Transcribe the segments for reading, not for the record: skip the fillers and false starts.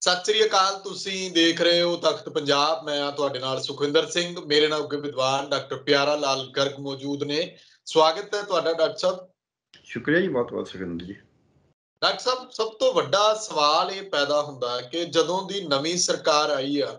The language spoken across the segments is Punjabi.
ਸਤਿ ਸ੍ਰੀ ਅਕਾਲ। ਤੁਸੀਂ ਦੇਖ ਰਹੇ ਹੋ ਤਖਤ ਪੰਜਾਬ। ਮੈਂ ਆ ਤੁਹਾਡੇ ਨਾਲ ਸੁਖਵਿੰਦਰ ਸਿੰਘ। ਮੇਰੇ ਨਾਲ ਅੱਗੇ ਵਿਦਵਾਨ ਡਾਕਟਰ ਪਿਆਰਾ ਲਾਲ ਗਰਗ ਮੌਜੂਦ ਨੇ। ਸਵਾਗਤ ਹੈ ਤੁਹਾਡਾ ਡਾਕਟਰ ਸਾਹਿਬ। ਸ਼ੁਕਰੀਆ ਜੀ, ਬਹੁਤ ਬਹੁਤ ਸੁਖਵਿੰਦਰ ਜੀ। ਡਾਕਟਰ ਸਾਹਿਬ, ਸਭ ਤੋਂ ਵੱਡਾ ਸਵਾਲ ਇਹ ਪੈਦਾ ਹੁੰਦਾ ਹੈ ਕਿ ਜਦੋਂ ਦੀ ਨਵੀਂ ਸਰਕਾਰ ਆਈ ਆ,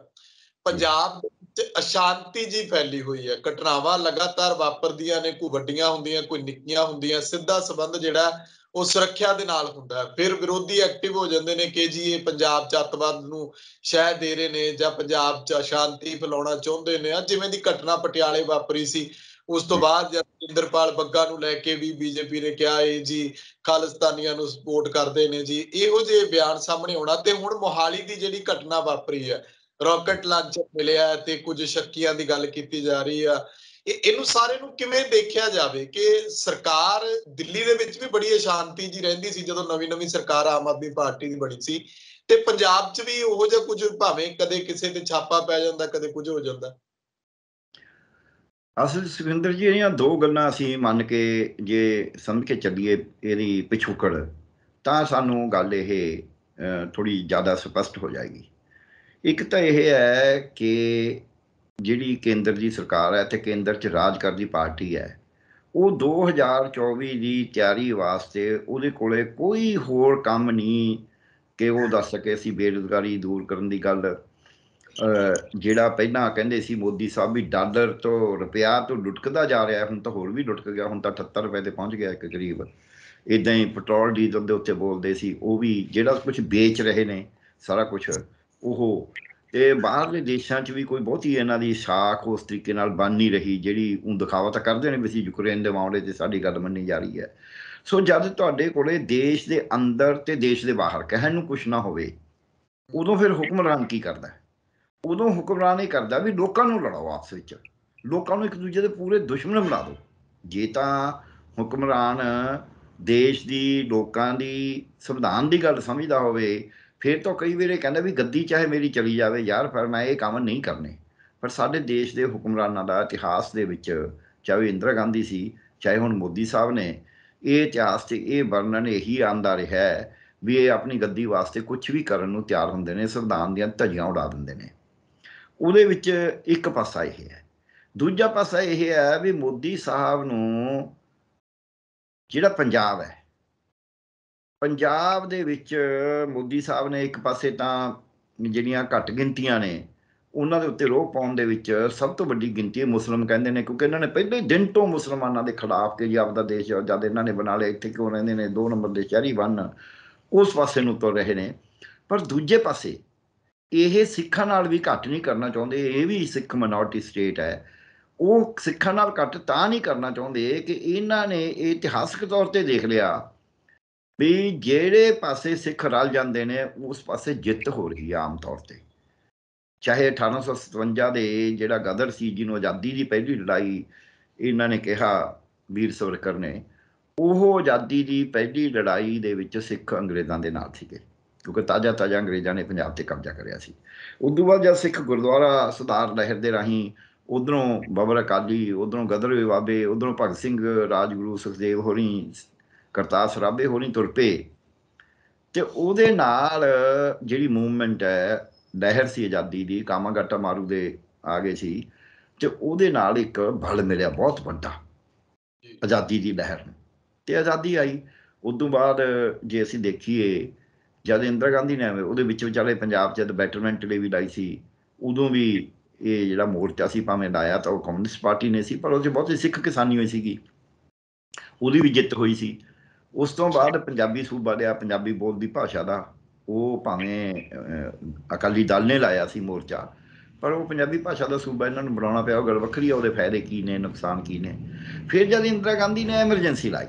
ਪੰਜਾਬ ਦੇ ਵਿੱਚ ਅਸ਼ਾਂਤੀ ਜੀ ਫੈਲੀ ਹੋਈ ਹੈ। ਘਟਨਾਵਾਂ ਲਗਾਤਾਰ ਵਾਪਰਦੀਆਂ ਨੇ, ਕੋਈ ਵੱਡੀਆਂ ਹੁੰਦੀਆਂ, ਕੋਈ ਨਿੱਕੀਆਂ ਹੁੰਦੀਆਂ। ਸਿੱਧਾ ਸੰਬੰਧ ਜਿਹੜਾ ਉਹ ਸੁਰੱਖਿਆ ਦੇ ਨਾਲ ਹੁੰਦਾ ਹੈ। ਫਿਰ ਵਿਰੋਧੀ ਐਕਟਿਵ ਹੋ ਜਾਂਦੇ ਨੇ ਕਿ ਜੀ ਇਹ ਪੰਜਾਬ ਚ ਅੱਤਵਾਦ ਨੂੰ ਸ਼ਹਿ ਦੇ ਰਹੇ ਨੇ ਜਾਂ ਪੰਜਾਬ ਚ ਅਸ਼ਾਂਤੀ ਫੈਲਾਉਣਾ ਚਾਹੁੰਦੇ ਨੇ। ਆ ਜਿਵੇਂ ਦੀ ਘਟਨਾ ਪਟਿਆਲੇ ਵਾਪਰੀ ਸੀ, ਉਸ ਤੋਂ ਬਾਅਦ ਜਦ ਇੰਦਰਪਾਲ ਬੱਗਾ ਨੂੰ ਲੈ ਕੇ ਵੀ ਬੀਜੇਪੀ ਨੇ ਕਿਹਾ ਇਹ ਜੀ ਖਾਲਿਸਤਾਨੀਆਂ ਨੂੰ ਸਪੋਰਟ ਕਰਦੇ ਨੇ ਜੀ, ਇਹੋ ਜਿਹੇ ਬਿਆਨ ਸਾਹਮਣੇ ਆਉਣਾ। ਤੇ ਹੁਣ ਮੋਹਾਲੀ ਦੀ ਜਿਹੜੀ ਘਟਨਾ ਵਾਪਰੀ ਹੈ, ਰਾਕਟ ਲਾਂਚਰ ਮਿਲਿਆ ਤੇ ਕੁਝ ਸ਼ੱਕੀਆਂ ਦੀ ਗੱਲ ਕੀਤੀ ਜਾ ਰਹੀ ਆ। ਇਹਨੂੰ ਸਾਰੇ ਨੂੰ ਕਿਵੇਂ ਦੇਖਿਆ ਜਾਵੇ ਕਿ ਸਰਕਾਰ ਦਿੱਲੀ ਦੇ ਵਿੱਚ ਵੀ ਬੜੀ ਅਸ਼ਾਂਤੀ ਜੀ ਰਹਿੰਦੀ ਸੀ ਜਦੋਂ ਨਵੀਂ ਸਰਕਾਰ ਆਮ ਆਦਮੀ ਪਾਰਟੀ ਦੀ ਬਣੀ ਸੀ, ਤੇ ਪੰਜਾਬ 'ਚ ਵੀ ਉਹੋ ਜਿਹਾ ਕੁਝ, ਭਾਵੇਂ ਕਦੇ ਕਿਸੇ ਤੇ ਛਾਪਾ ਪੈ ਜਾਂਦਾ, ਕਦੇ ਕੁਝ ਹੋ ਜਾਂਦਾ। ਅਸਲ ਸੁਖਵਿੰਦਰ ਜੀ, ਇਹਦੀਆਂ ਦੋ ਗੱਲਾਂ ਅਸੀਂ ਮੰਨ ਕੇ ਜੇ ਸਮਝ ਕੇ ਚੱਲੀਏ ਇਹਦੀ ਪਿਛੋਕੜ, ਤਾਂ ਸਾਨੂੰ ਗੱਲ ਇਹ ਥੋੜ੍ਹੀ ਜ਼ਿਆਦਾ ਸਪਸ਼ਟ ਹੋ ਜਾਏਗੀ। ਇੱਕ ਤਾਂ ਇਹ ਹੈ ਕਿ ਜਿਹੜੀ ਕੇਂਦਰ ਦੀ ਸਰਕਾਰ ਹੈ ਤੇ ਕੇਂਦਰ 'ਚ ਰਾਜ ਕਰਦੀ ਪਾਰਟੀ ਹੈ, ਉਹ 2024 ਦੀ ਤਿਆਰੀ ਵਾਸਤੇ ਉਹਦੇ ਕੋਲੇ ਕੋਈ ਹੋਰ ਕੰਮ ਨਹੀਂ ਕਿ ਉਹ ਦੱਸ ਸਕੇ ਅਸੀਂ ਬੇਰੁਜ਼ਗਾਰੀ ਦੂਰ ਕਰਨ ਦੀ ਗੱਲ। ਜਿਹੜਾ ਪਹਿਲਾਂ ਕਹਿੰਦੇ ਸੀ ਮੋਦੀ ਸਾਹਿਬ ਵੀ ਡਾਲਰ ਤੋਂ ਰੁਪਇਆ ਤੋਂ ਲੁਟਕਦਾ ਜਾ ਰਿਹਾ, ਹੁਣ ਤਾਂ ਹੋਰ ਵੀ ਲੁਟਕ ਗਿਆ, ਹੁਣ ਤਾਂ 78 ਰੁਪਏ ਤੇ ਪਹੁੰਚ ਗਿਆ ਇੱਕ ਕਰੀਬ। ਇੱਦਾਂ ਹੀ ਪੈਟਰੋਲ ਡੀਜ਼ਲ ਦੇ ਉੱਤੇ ਬੋਲਦੇ ਸੀ, ਉਹ ਵੀ ਜਿਹੜਾ ਕੁਝ ਵੇਚ ਰਹੇ ਨੇ ਸਾਰਾ ਕੁਛ ਉਹ। ਤੇ ਬਾਹਰਲੇ ਦੇਸ਼ਾਂ 'ਚ ਵੀ ਕੋਈ ਬਹੁਤੀ ਇਹਨਾਂ ਦੀ ਸਾਖ ਉਸ ਤਰੀਕੇ ਨਾਲ ਬਣ ਨਹੀਂ ਰਹੀ, ਜਿਹੜੀ ਉਹ ਦਿਖਾਵਾ ਤਾਂ ਕਰਦੇ ਨੇ ਵੀ ਅਸੀਂ ਯੂਕਰੇਨ ਦੇ ਮਾਮਲੇ 'ਚ ਸਾਡੀ ਗੱਲ ਮੰਨੀ ਜਾ ਰਹੀ ਹੈ। ਸੋ ਜਦ ਤੁਹਾਡੇ ਕੋਲੇ ਦੇਸ਼ ਦੇ ਅੰਦਰ ਤੇ ਦੇਸ਼ ਦੇ ਬਾਹਰ ਕਹਿਣ ਨੂੰ ਕੁਛ ਨਾ ਹੋਵੇ, ਉਦੋਂ ਫਿਰ ਹੁਕਮਰਾਨ ਕੀ ਕਰਦਾ? ਉਦੋਂ ਹੁਕਮਰਾਨ ਇਹ ਕਰਦਾ ਵੀ ਲੋਕਾਂ ਨੂੰ ਲੜਾਓ ਆਪਸ ਵਿੱਚ, ਲੋਕਾਂ ਨੂੰ ਇੱਕ ਦੂਜੇ ਦੇ ਪੂਰੇ ਦੁਸ਼ਮਣ ਬਣਾ ਦਿਓ। ਜੇ ਤਾਂ ਹੁਕਮਰਾਨ ਦੇਸ਼ ਦੀ, ਲੋਕਾਂ ਦੀ, ਸੰਵਿਧਾਨ ਦੀ ਗੱਲ ਸਮਝਦਾ ਹੋਵੇ, ਫਿਰ ਤਾਂ ਕਈ ਵਾਰ ਇਹ ਕਹਿੰਦਾ ਵੀ ਗੱਦੀ ਚਾਹੇ ਮੇਰੀ ਚਲੀ ਜਾਵੇ ਯਾਰ, ਪਰ ਮੈਂ ਇਹ ਕੰਮ ਨਹੀਂ ਕਰਨੇ। ਪਰ ਸਾਡੇ ਦੇਸ਼ ਦੇ ਹੁਕਮਰਾਨਾਂ ਦਾ ਇਤਿਹਾਸ ਦੇ ਵਿੱਚ, ਚਾਹੇ ਇੰਦਰਾ ਗਾਂਧੀ ਸੀ, ਚਾਹੇ ਹੁਣ ਮੋਦੀ ਸਾਹਿਬ ਨੇ, ਇਹ ਇਤਿਹਾਸ 'ਚ ਇਹ ਵਰਣਨ ਇਹੀ ਆਉਂਦਾ ਰਿਹਾ ਵੀ ਇਹ ਆਪਣੀ ਗੱਦੀ ਵਾਸਤੇ ਕੁਝ ਵੀ ਕਰਨ ਨੂੰ ਤਿਆਰ ਹੁੰਦੇ ਨੇ, ਸੰਵਿਧਾਨ ਦੀਆਂ ਧੱਜੀਆਂ ਉਡਾ ਦਿੰਦੇ ਨੇ। ਉਹਦੇ ਵਿੱਚ ਇੱਕ ਪਾਸਾ ਇਹ ਹੈ। ਦੂਜਾ ਪਾਸਾ ਇਹ ਹੈ ਵੀ ਮੋਦੀ ਸਾਹਿਬ ਨੂੰ ਜਿਹੜਾ ਪੰਜਾਬ ਹੈ, ਪੰਜਾਬ ਦੇ ਵਿੱਚ ਮੋਦੀ ਸਾਹਿਬ ਨੇ ਇੱਕ ਪਾਸੇ ਤਾਂ ਜਿਹੜੀਆਂ ਘੱਟ ਗਿਣਤੀਆਂ ਨੇ ਉਹਨਾਂ ਦੇ ਉੱਤੇ ਰੋਹ ਪਾਉਣ ਦੇ ਵਿੱਚ ਸਭ ਤੋਂ ਵੱਡੀ ਗਿਣਤੀ ਮੁਸਲਿਮ ਕਹਿੰਦੇ ਨੇ, ਕਿਉਂਕਿ ਇਹਨਾਂ ਨੇ ਪਹਿਲੇ ਦਿਨ ਤੋਂ ਮੁਸਲਮਾਨਾਂ ਦੇ ਖਿਲਾਫ ਕਿ ਜੀ ਆਪਦਾ ਦੇਸ਼ ਜਦ ਇਹਨਾਂ ਨੇ ਬਣਾ ਲਿਆ, ਇੱਥੇ ਕਿਉਂ ਰਹਿੰਦੇ ਨੇ, 2 ਨੰਬਰ ਦੇ ਸ਼ਹਿਰੀ ਬਣ, ਉਸ ਪਾਸੇ ਨੂੰ ਤੁਰ ਰਹੇ ਨੇ। ਪਰ ਦੂਜੇ ਪਾਸੇ ਇਹ ਸਿੱਖਾਂ ਨਾਲ ਵੀ ਘੱਟ ਨਹੀਂ ਕਰਨਾ ਚਾਹੁੰਦੇ। ਇਹ ਵੀ ਸਿੱਖ ਮਿਨੋਰਟੀ ਸਟੇਟ ਹੈ, ਉਹ ਸਿੱਖਾਂ ਨਾਲ ਘੱਟ ਤਾਂ ਨਹੀਂ ਕਰਨਾ ਚਾਹੁੰਦੇ ਕਿ ਇਹਨਾਂ ਨੇ ਇਹ ਇਤਿਹਾਸਕ ਤੌਰ ਤੇ ਦੇਖ ਲਿਆ ਵੀ ਜਿਹੜੇ ਪਾਸੇ ਸਿੱਖ ਰਲ ਜਾਂਦੇ ਨੇ ਉਸ ਪਾਸੇ ਜਿੱਤ ਹੋ ਰਹੀ ਹੈ ਆਮ ਤੌਰ ਤੇ। ਚਾਹੇ 1857 ਦੇ ਜਿਹੜਾ ਗਦਰ ਸੀ, ਜਿਹਨੂੰ ਆਜ਼ਾਦੀ ਦੀ ਪਹਿਲੀ ਲੜਾਈ ਇਹਨਾਂ ਨੇ ਕਿਹਾ, ਵੀਰ ਸਵਰਕਰ ਨੇ, ਉਹ ਆਜ਼ਾਦੀ ਦੀ ਪਹਿਲੀ ਲੜਾਈ ਦੇ ਵਿੱਚ ਸਿੱਖ ਅੰਗਰੇਜ਼ਾਂ ਦੇ ਨਾਲ ਸੀਗੇ, ਕਿਉਂਕਿ ਤਾਜ਼ਾ ਅੰਗਰੇਜ਼ਾਂ ਨੇ ਪੰਜਾਬ ਤੇ ਕਬਜ਼ਾ ਕਰਿਆ ਸੀ। ਉਦੋਂ ਬਾਅਦ ਜਦ ਸਿੱਖ ਗੁਰਦੁਆਰਾ ਸੁਧਾਰ ਲਹਿਰ ਦੇ ਰਾਹੀਂ ਉਧਰੋਂ ਬਾਬਰ ਅਕਾਲੀ, ਉਧਰੋਂ ਗਦਰ ਬਾਬੇ, ਉਧਰੋਂ ਭਗਤ ਸਿੰਘ, ਰਾਜਗੁਰੂ ਸੁਖਦੇਵ ਹੋਣੀ, ਕਰਤਾਰ ਸਰਾਭੇ ਹੋਣੀ ਤੁਰ ਪਏ, ਤੇ ਉਹਦੇ ਨਾਲ ਜਿਹੜੀ ਮੂਵਮੈਂਟ ਹੈ, ਲਹਿਰ ਸੀ ਆਜ਼ਾਦੀ ਦੀ, ਕਾਮਾਗਾਟਾ ਮਾਰੂ ਦੇ ਆ ਗਏ ਸੀ, ਤੇ ਉਹਦੇ ਨਾਲ ਇੱਕ ਬਲ ਮਿਲਿਆ ਬਹੁਤ ਵੱਡਾ ਆਜ਼ਾਦੀ ਦੀ ਲਹਿਰ ਨੂੰ, ਤੇ ਆਜ਼ਾਦੀ ਆਈ। ਉਦੋਂ ਬਾਅਦ ਜੇ ਅਸੀਂ ਦੇਖੀਏ, ਜਦ ਇੰਦਰਾ ਗਾਂਧੀ ਨੇ ਉਹਦੇ ਵਿੱਚ ਵਿਚਾਲੇ ਪੰਜਾਬ 'ਚ ਜਦ ਬੈਟਰਮੈਂਟ ਲਈ ਵੀ ਲਾਈ ਸੀ, ਉਦੋਂ ਵੀ ਇਹ ਜਿਹੜਾ ਮੋਰਚਾ ਸੀ ਭਾਵੇਂ ਲਾਇਆ ਤਾਂ ਉਹ ਕਮਿਊਨਿਸਟ ਪਾਰਟੀ ਨੇ ਸੀ, ਪਰ ਉਹ 'ਚ ਬਹੁਤੀ ਸਿੱਖ ਕਿਸਾਨੀ ਹੋਈ ਸੀਗੀ, ਉਹਦੀ ਵੀ ਜਿੱਤ ਹੋਈ ਸੀ। ਉਸ ਤੋਂ ਬਾਅਦ ਪੰਜਾਬੀ ਸੂਬਾ ਲਿਆ, ਪੰਜਾਬੀ ਬੋਲਦੀ ਭਾਸ਼ਾ ਦਾ, ਉਹ ਭਾਵੇਂ ਅਕਾਲੀ ਦਲ ਨੇ ਲਾਇਆ ਸੀ ਮੋਰਚਾ, ਪਰ ਉਹ ਪੰਜਾਬੀ ਭਾਸ਼ਾ ਦਾ ਸੂਬਾ ਇਹਨਾਂ ਨੂੰ ਬਣਾਉਣਾ ਪਿਆ। ਉਹ ਗੱਲ ਵੱਖਰੀ ਆ, ਉਹਦੇ ਫਾਇਦੇ ਕੀ ਨੇ, ਨੁਕਸਾਨ ਕੀ ਨੇ। ਫਿਰ ਜਦ ਇੰਦਰਾ ਗਾਂਧੀ ਨੇ ਐਮਰਜੈਂਸੀ ਲਾਈ,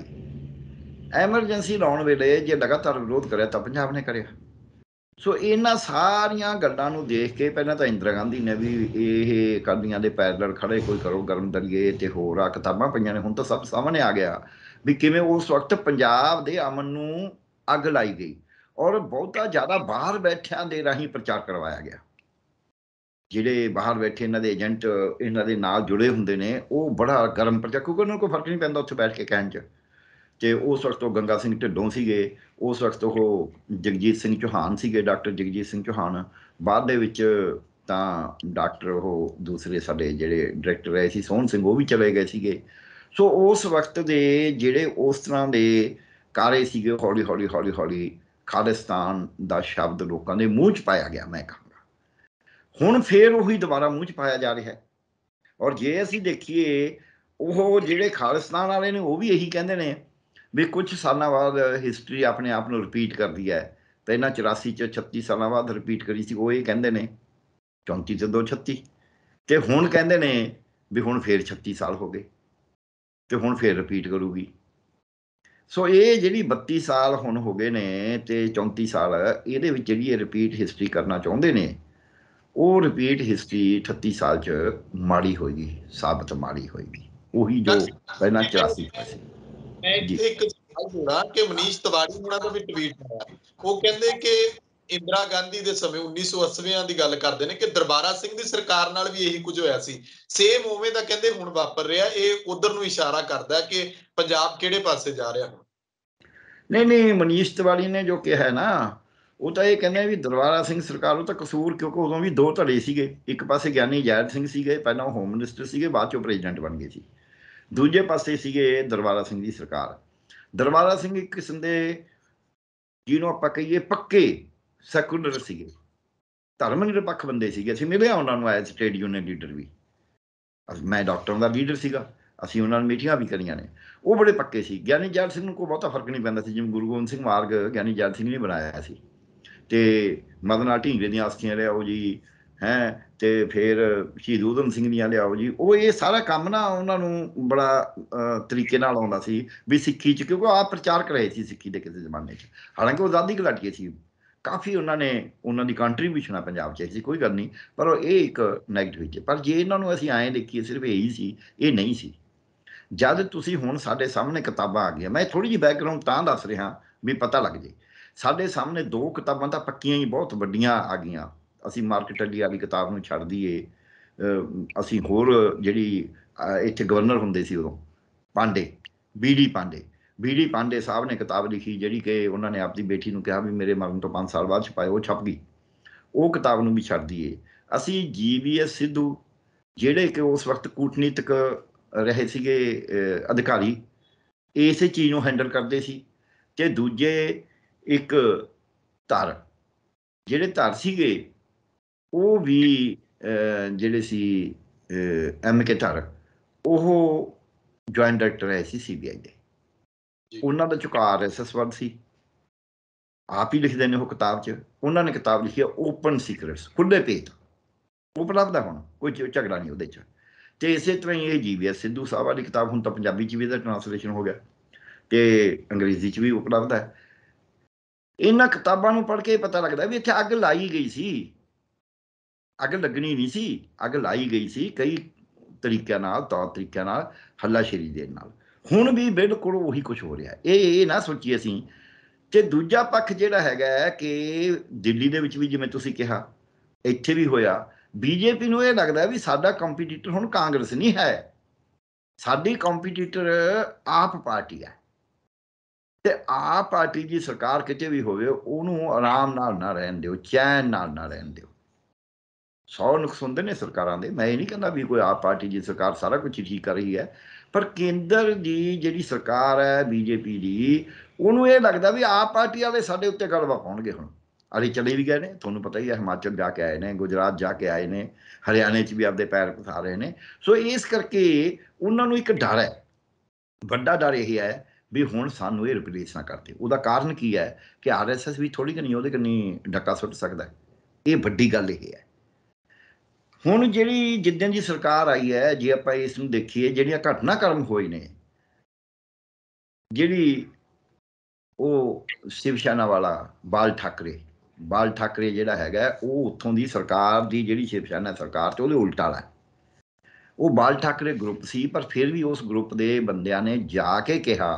ਐਮਰਜੈਂਸੀ ਲਾਉਣ ਵੇਲੇ ਜੇ ਲਗਾਤਾਰ ਵਿਰੋਧ ਕਰਿਆ ਤਾਂ ਪੰਜਾਬ ਨੇ ਕਰਿਆ। ਸੋ ਇਹਨਾਂ ਸਾਰੀਆਂ ਗੱਲਾਂ ਨੂੰ ਦੇਖ ਕੇ ਪਹਿਲਾਂ ਤਾਂ ਇੰਦਰਾ ਗਾਂਧੀ ਨੇ ਵੀ ਇਹ ਅਕਾਲੀਆਂ ਦੇ ਪੈਰਲਲ ਖੜੇ, ਕੋਈ ਕਰੋ ਗਰਮ ਦਲੀਏ ਤੇ ਹੋਰ ਆ ਕਿਤਾਬਾਂ ਪਈਆਂ ਨੇ, ਹੁਣ ਤਾਂ ਸਭ ਸਾਹਮਣੇ ਆ ਗਿਆ ਵੀ ਕਿਵੇਂ ਉਸ ਵਕਤ ਪੰਜਾਬ ਦੇ ਅਮਨ ਨੂੰ ਅੱਗ ਲਾਈ ਗਈ, ਔਰ ਬਹੁਤਾ ਜ਼ਿਆਦਾ ਬਾਹਰ ਬੈਠਿਆਂ ਦੇ ਰਾਹੀਂ ਪ੍ਰਚਾਰ ਕਰਵਾਇਆ ਗਿਆ। ਜਿਹੜੇ ਬਾਹਰ ਬੈਠੇ ਇਹਨਾਂ ਦੇ ਏਜੰਟ ਇਹਨਾਂ ਦੇ ਨਾਲ ਜੁੜੇ ਹੁੰਦੇ ਨੇ, ਉਹ ਬੜਾ ਗਰਮ ਪ੍ਰਚਾਰ, ਕਿਉਂਕਿ ਉਹਨਾਂ ਨੂੰ ਕੋਈ ਫਰਕ ਨਹੀਂ ਪੈਂਦਾ ਉੱਥੇ ਬੈਠ ਕੇ ਕਹਿਣ 'ਚ, ਤੇ ਉਸ ਵਕਤ ਉਹ ਗੰਗਾ ਸਿੰਘ ਢਿੱਲੋਂ ਸੀਗੇ, ਉਸ ਵਕਤ ਉਹ ਜਗਜੀਤ ਸਿੰਘ ਚੌਹਾਨ ਸੀਗੇ, ਡਾਕਟਰ ਜਗਜੀਤ ਸਿੰਘ ਚੌਹਾਨ। ਬਾਅਦ ਦੇ ਵਿੱਚ ਤਾਂ ਡਾਕਟਰ ਉਹ ਦੂਸਰੇ ਸਾਡੇ ਜਿਹੜੇ ਡਾਇਰੈਕਟਰ ਰਹੇ ਸੀ ਸੋਹਣ ਸਿੰਘ, ਉਹ ਵੀ ਚਲੇ ਗਏ ਸੀਗੇ। ਸੋ ਉਸ ਵਕਤ ਦੇ ਜਿਹੜੇ ਉਸ ਤਰ੍ਹਾਂ ਦੇ ਕਾਰੇ ਸੀਗੇ, ਹੌਲੀ ਹੌਲੀ ਹੌਲੀ ਹੌਲੀ ਖਾਲਿਸਤਾਨ ਦਾ ਸ਼ਬਦ ਲੋਕਾਂ ਦੇ ਮੂੰਹ 'ਚ ਪਾਇਆ ਗਿਆ। ਮੈਂ ਕਹਾਂਗਾ ਹੁਣ ਫੇਰ ਉਹੀ ਦੁਬਾਰਾ ਮੂੰਹ 'ਚ ਪਾਇਆ ਜਾ ਰਿਹਾ। ਔਰ ਜੇ ਅਸੀਂ ਦੇਖੀਏ, ਉਹ ਜਿਹੜੇ ਖਾਲਿਸਤਾਨ ਵਾਲੇ ਨੇ ਉਹ ਵੀ ਇਹੀ ਕਹਿੰਦੇ ਨੇ ਵੀ ਕੁਝ ਸਾਲਾਂ ਬਾਅਦ ਹਿਸਟਰੀ ਆਪਣੇ ਆਪ ਨੂੰ ਰਿਪੀਟ ਕਰਦੀ ਹੈ। ਪਹਿਲਾਂ 84 'ਚ 36 ਸਾਲਾਂ ਬਾਅਦ ਰਿਪੀਟ ਕਰੀ ਸੀ, ਉਹ ਇਹ ਕਹਿੰਦੇ ਨੇ 34 ਤੇ 2 36, ਤੇ ਹੁਣ ਕਹਿੰਦੇ ਨੇ ਵੀ ਹੁਣ ਫੇਰ 36 ਸਾਲ ਹੋ ਗਏ ਤੇ ਹੁਣ ਫੇਰ ਰਿਪੀਟ ਕਰੂਗੀ। ਸੋ ਇਹ ਜਿਹੜੀ 32 ਸਾਲ ਹੁਣ ਹੋ ਗਏ ਨੇ ਤੇ 34 ਸਾਲ, ਇਹਦੇ ਵਿੱਚ ਜਿਹੜੀ ਇਹ ਰਿਪੀਟ ਹਿਸਟਰੀ ਕਰਨਾ ਚਾਹੁੰਦੇ ਨੇ, ਉਹ ਰਿਪੀਟ ਹਿਸਟਰੀ 38 ਸਾਲ 'ਚ ਮਾੜੀ ਹੋਏਗੀ, ਸਾਬਤ ਮਾੜੀ ਹੋਏਗੀ, ਉਹੀ ਜੋ ਪਹਿਲਾਂ 84 ਸੀ। ਮੈਂ ਇੱਕ ਸਵਾਲ ਜੋੜਾਂ ਕਿ ਮਨੀਸ਼ ਤਿਵਾੜੀ ਉਹਨਾਂ ਦਾ ਵੀ ਟਵੀਟ ਆਇਆ, ਉਹ ਕਹਿੰਦੇ ਕਿ ਇੰਦਰਾ ਗਾਂਧੀ ਦੇ ਸਮੇਂ 1980 ਦੀ ਗੱਲ ਕਰਦੇ ਨੇ ਕਿ ਦਰਬਾਰਾ ਸਿੰਘ ਦੀ ਸਰਕਾਰ ਨਾਲ ਵੀ ਇਹੀ ਕੁਝ ਹੋਇਆ ਸੀ, ਸੇਮ ਉਵੇਂ ਦਾ ਕਹਿੰਦੇ ਹੁਣ ਵਾਪਰ ਰਿਹਾ। ਇਹ ਉਧਰ ਨੂੰ ਇਸ਼ਾਰਾ ਕਰਦਾ ਕਿ ਪੰਜਾਬ ਕਿਹੜੇ ਪਾਸੇ ਜਾ ਰਿਹਾ ਹੁਣ। ਨਹੀਂ, ਮਨੀਸ਼ ਤਿਵਾੜੀ ਨੇ ਜੋ ਕਿਹਾ ਨਾ, ਉਹ ਤਾਂ ਇਹ ਕਹਿੰਦੇ ਵੀ ਦਰਬਾਰਾ ਸਿੰਘ ਸਰਕਾਰ ਉਹ ਤਾਂ ਕਸੂਰ, ਕਿਉਂਕਿ ਉਦੋਂ ਵੀ ਦੋ ਧੜੇ ਸੀਗੇ। ਇੱਕ ਪਾਸੇ ਗਿਆਨੀ ਜ਼ੈਲ ਸਿੰਘ ਸੀਗੇ, ਪਹਿਲਾਂ ਉਹ ਹੋਮ ਮਿਨਿਸਟਰ ਸੀਗੇ, ਬਾਅਦ 'ਚੋਂ ਪ੍ਰੈਜ਼ੀਡੈਂਟ ਬਣ ਗਏ ਸੀ। ਦੂਜੇ ਪਾਸੇ ਸੀਗੇ ਦਰਬਾਰਾ ਸਿੰਘ ਦੀ ਸਰਕਾਰ। ਦਰਬਾਰਾ ਸਿੰਘ ਇੱਕ ਕਿਸਮ ਦੇ, ਜਿਹਨੂੰ ਆਪਾਂ ਕਹੀਏ ਪੱਕੇ ਸੈਕੂਲਰ ਸੀਗੇ, ਧਰਮ ਨਿਰਪੱਖ ਬੰਦੇ ਸੀਗੇ। ਅਸੀਂ ਮਿਲਿਆ ਉਹਨਾਂ ਨੂੰ ਐਜ਼ ਟ੍ਰੇਡ ਯੂਨੀਅਨ ਲੀਡਰ ਵੀ। ਮੈਂ ਡਾਕਟਰਾਂ ਦਾ ਲੀਡਰ ਸੀਗਾ, ਅਸੀਂ ਉਹਨਾਂ ਨਾਲ ਮੀਟਿੰਗਾਂ ਵੀ ਕਰੀਆਂ ਨੇ। ਉਹ ਬੜੇ ਪੱਕੇ ਸੀ। ਗਿਆਨੀ ਜ਼ੈਲ ਸਿੰਘ ਨੂੰ ਕੋਈ ਬਹੁਤਾ ਫਰਕ ਨਹੀਂ ਪੈਂਦਾ ਸੀ, ਜਿਵੇਂ ਗੁਰੂ ਗੋਬਿੰਦ ਸਿੰਘ ਮਾਰਗ ਗਿਆਨੀ ਜ਼ੈਲ ਸਿੰਘ ਨੇ ਬਣਾਇਆ ਸੀ, ਤੇ ਮਦਨ ਲਾਲ ਢੀਂਗਰੇ ਦੀਆਂ ਅਸਥੀਆਂ ਲਿਆਓ ਜੀ, ਹੈਂ, ਤੇ ਫਿਰ ਸ਼ਹੀਦ ਊਧਮ ਸਿੰਘ ਦੀਆਂ ਲਿਆਓ ਜੀ। ਉਹ ਇਹ ਸਾਰਾ ਕੰਮ ਨਾ ਉਹਨਾਂ ਨੂੰ ਬੜਾ ਤਰੀਕੇ ਨਾਲ ਆਉਂਦਾ ਸੀ ਵੀ ਸਿੱਖੀ 'ਚ, ਕਿਉਂਕਿ ਆਪ ਪ੍ਰਚਾਰਕ ਰਹੇ ਸੀ ਸਿੱਖੀ ਦੇ ਕਿਸੇ ਜ਼ਮਾਨੇ 'ਚ। ਹਾਲਾਂਕਿ ਉਹ ਆਜ਼ਾਦੀ ਘੁਲਾਟੀਏ ਸੀ, ਕਾਫੀ ਉਹਨਾਂ ਨੇ, ਉਹਨਾਂ ਦੀ ਕੰਟਰੀਬਿਊਸ਼ਨ ਆ ਪੰਜਾਬ 'ਚ ਸੀ, ਕੋਈ ਗੱਲ ਨਹੀਂ, ਪਰ ਇਹ ਇੱਕ ਨੈਗੇਟਿਵ ਵਿੱਚ। ਪਰ ਜੇ ਇਹਨਾਂ ਨੂੰ ਅਸੀਂ ਐਂ ਦੇਖੀਏ ਸਿਰਫ ਇਹੀ ਸੀ, ਇਹ ਨਹੀਂ ਸੀ। ਜਦ ਤੁਸੀਂ ਹੁਣ ਸਾਡੇ ਸਾਹਮਣੇ ਕਿਤਾਬਾਂ ਆ ਗਈਆਂ, ਮੈਂ ਥੋੜ੍ਹੀ ਜਿਹੀ ਬੈਕਗਰਾਊਂਡ ਤਾਂ ਦੱਸ ਰਿਹਾ ਵੀ ਪਤਾ ਲੱਗ ਜੇ। ਸਾਡੇ ਸਾਹਮਣੇ 2 ਕਿਤਾਬਾਂ ਤਾਂ ਪੱਕੀਆਂ ਹੀ ਬਹੁਤ ਵੱਡੀਆਂ ਆ ਗਈਆਂ। ਅਸੀਂ ਮਾਰਕੀਟ ਅੱਡੀ ਵਾਲੀ ਕਿਤਾਬ ਨੂੰ ਛੱਡ ਦਈਏ, ਅਸੀਂ ਹੋਰ ਜਿਹੜੀ ਇੱਥੇ ਗਵਰਨਰ ਹੁੰਦੇ ਸੀ ਉਦੋਂ, ਪਾਂਡੇ, ਬੀ ਡੀ ਪਾਂਡੇ ਸਾਹਿਬ ਨੇ ਕਿਤਾਬ ਲਿਖੀ, ਜਿਹੜੀ ਕਿ ਉਹਨਾਂ ਨੇ ਆਪਣੀ ਬੇਟੀ ਨੂੰ ਕਿਹਾ ਵੀ ਮੇਰੇ ਮਰਨ ਤੋਂ 5 ਸਾਲ ਬਾਅਦ ਛਪਾਏ, ਉਹ ਛਪ ਗਈ। ਉਹ ਕਿਤਾਬ ਨੂੰ ਵੀ ਛੱਡ ਦਈਏ। ਅਸੀਂ GVS ਸਿੱਧੂ, ਜਿਹੜੇ ਕਿ ਉਸ ਵਕਤ ਕੂਟਨੀਤਿਕ ਰਹੇ ਸੀਗੇ ਅਧਿਕਾਰੀ, ਇਸੇ ਚੀਜ਼ ਨੂੰ ਹੈਂਡਲ ਕਰਦੇ ਸੀ। ਤੇ ਦੂਜੇ ਇੱਕ ਧਰ, ਜਿਹੜੇ ਧਰ ਸੀਗੇ ਉਹ ਵੀ ਜਿਹੜੇ ਸੀ MK ਧਰ, ਉਹ ਜੁਆਇੰਟ ਡਾਇਰੈਕਟਰ ਰਹੇ ਸੀ CBI ਦੇ। ਉਹਨਾਂ ਦਾ ਝੁਕਾਅ RSS ਵੱਲ ਸੀ। ਆਪ ਹੀ ਲਿਖਦੇ ਨੇ ਉਹ ਕਿਤਾਬ 'ਚ। ਉਹਨਾਂ ਨੇ ਕਿਤਾਬ ਲਿਖੀ ਹੈ ਓਪਨ ਸੀਕ੍ਰੇਟਸ, ਖੁੱਲ੍ਹੇ ਭੇਤ। ਉਪਲਬਧ ਹੈ ਹੁਣ, ਕੋਈ ਝਗੜਾ ਨਹੀਂ ਉਹਦੇ 'ਚ। ਤੇ ਇਸੇ ਤਰ੍ਹਾਂ ਹੀ ਇਹ GVS ਸਿੱਧੂ ਸਾਹਿਬ ਵਾਲੀ ਕਿਤਾਬ ਹੁਣ ਤਾਂ ਪੰਜਾਬੀ 'ਚ ਵੀ ਇਹਦਾ ਟ੍ਰਾਂਸਲੇਸ਼ਨ ਹੋ ਗਿਆ ਤੇ ਅੰਗਰੇਜ਼ੀ 'ਚ ਵੀ ਉਪਲਬਧ ਹੈ। ਇਹਨਾਂ ਕਿਤਾਬਾਂ ਨੂੰ ਪੜ੍ਹ ਕੇ ਪਤਾ ਲੱਗਦਾ ਵੀ ਇੱਥੇ ਅੱਗ ਲਾਈ ਗਈ ਸੀ। ਅੱਗ ਲੱਗਣੀ ਨਹੀਂ ਸੀ, ਅੱਗ ਲਾਈ ਗਈ ਸੀ ਕਈ ਤਰੀਕਿਆਂ ਨਾਲ, ਤੌਰ ਤਰੀਕਿਆਂ ਨਾਲ, ਹੱਲਾਸ਼ੇਰੀ ਦੇਣ ਨਾਲ। ਹੁਣ ਵੀ ਬਿਲਕੁਲ ਉਹੀ ਕੁਝ ਹੋ ਰਿਹਾ। ਇਹ ਨਾ ਸੋਚੀਏ ਅਸੀਂ। ਤੇ ਦੂਜਾ ਪੱਖ ਜਿਹੜਾ ਹੈਗਾ ਕਿ ਦਿੱਲੀ ਦੇ ਵਿੱਚ ਵੀ, ਜਿਵੇਂ ਤੁਸੀਂ ਕਿਹਾ, ਇੱਥੇ ਵੀ ਹੋਇਆ। BJP ਨੂੰ ਇਹ ਲੱਗਦਾ ਵੀ ਸਾਡਾ ਕੰਪੀਟੀਟਰ ਹੁਣ ਕਾਂਗਰਸ ਨਹੀਂ ਹੈ, ਸਾਡੀ ਕੰਪੀਟੀਟਰ ਆਪ ਪਾਰਟੀ ਹੈ। ਤੇ ਆਪ ਪਾਰਟੀ ਦੀ ਸਰਕਾਰ ਕਿਤੇ ਵੀ ਹੋਵੇ, ਉਹਨੂੰ ਆਰਾਮ ਨਾਲ ਨਾ ਰਹਿਣ ਦਿਓ, ਚੈਨ ਨਾਲ ਨਾ ਰਹਿਣ ਦਿਓ। 100 ਨੁਕਸ ਹੁੰਦੇ ਨੇ ਸਰਕਾਰਾਂ ਦੇ। ਮੈਂ ਇਹ ਨਹੀਂ ਕਹਿੰਦਾ ਵੀ ਕੋਈ ਆਪ ਪਾਰਟੀ ਦੀ ਸਰਕਾਰ ਸਾਰਾ ਕੁਝ ਠੀਕ ਕਰ ਰਹੀ ਹੈ, ਪਰ ਕੇਂਦਰ ਦੀ ਜਿਹੜੀ ਸਰਕਾਰ ਹੈ BJP ਦੀ, ਉਹਨੂੰ ਇਹ ਲੱਗਦਾ ਵੀ ਆਪ ਪਾਰਟੀ ਵਾਲੇ ਸਾਡੇ ਉੱਤੇ ਗਲਬਾ ਪਾਉਣਗੇ। ਹੁਣ ਅਰੇ ਚਲੇ ਵੀ ਗਏ ਨੇ, ਤੁਹਾਨੂੰ ਪਤਾ ਹੀ ਹੈ, ਹਿਮਾਚਲ ਜਾ ਕੇ ਆਏ ਨੇ, ਗੁਜਰਾਤ ਜਾ ਕੇ ਆਏ ਨੇ, ਹਰਿਆਣੇ 'ਚ ਵੀ ਆਪਦੇ ਪੈਰ ਪਸਾ ਰਹੇ ਨੇ। ਸੋ ਇਸ ਕਰਕੇ ਉਹਨਾਂ ਨੂੰ ਇੱਕ ਡਰ ਹੈ, ਵੱਡਾ ਡਰ ਇਹ ਹੈ ਵੀ ਹੁਣ ਸਾਨੂੰ ਇਹ ਰਿਪਲੇਸ ਨਾ ਕਰਦੇ। ਉਹਦਾ ਕਾਰਨ ਕੀ ਹੈ ਕਿ RSS ਵੀ ਥੋੜ੍ਹੀ ਕਨੀ ਉਹਦੇ ਕਨੀ ਡੱਕਾ ਸੁੱਟ ਸਕਦਾ। ਇਹ ਵੱਡੀ ਗੱਲ ਇਹ ਹੈ। ਹੁਣ ਜਿਹੜੀ ਜਿੱਦਾਂ ਦੀ ਸਰਕਾਰ ਆਈ ਹੈ, ਜੇ ਆਪਾਂ ਇਸ ਨੂੰ ਦੇਖੀਏ, ਜਿਹੜੀਆਂ ਘਟਨਾਕ੍ਰਮ ਹੋਏ ਨੇ, ਜਿਹੜੀ ਉਹ ਸ਼ਿਵ ਸੈਨਾ ਵਾਲਾ ਬਾਲ ਠਾਕਰੇ ਜਿਹੜਾ ਹੈਗਾ, ਉਹ ਉੱਥੋਂ ਦੀ ਸਰਕਾਰ ਦੀ ਜਿਹੜੀ ਸ਼ਿਵ ਸੈਨਾ ਸਰਕਾਰ 'ਚ ਉਹਦੇ ਉਲਟਾ ਵਾਲਾ। ਉਹ ਬਾਲ ਠਾਕਰੇ ਗਰੁੱਪ ਸੀ, ਪਰ ਫਿਰ ਵੀ ਉਸ ਗਰੁੱਪ ਦੇ ਬੰਦਿਆਂ ਨੇ ਜਾ ਕੇ ਕਿਹਾ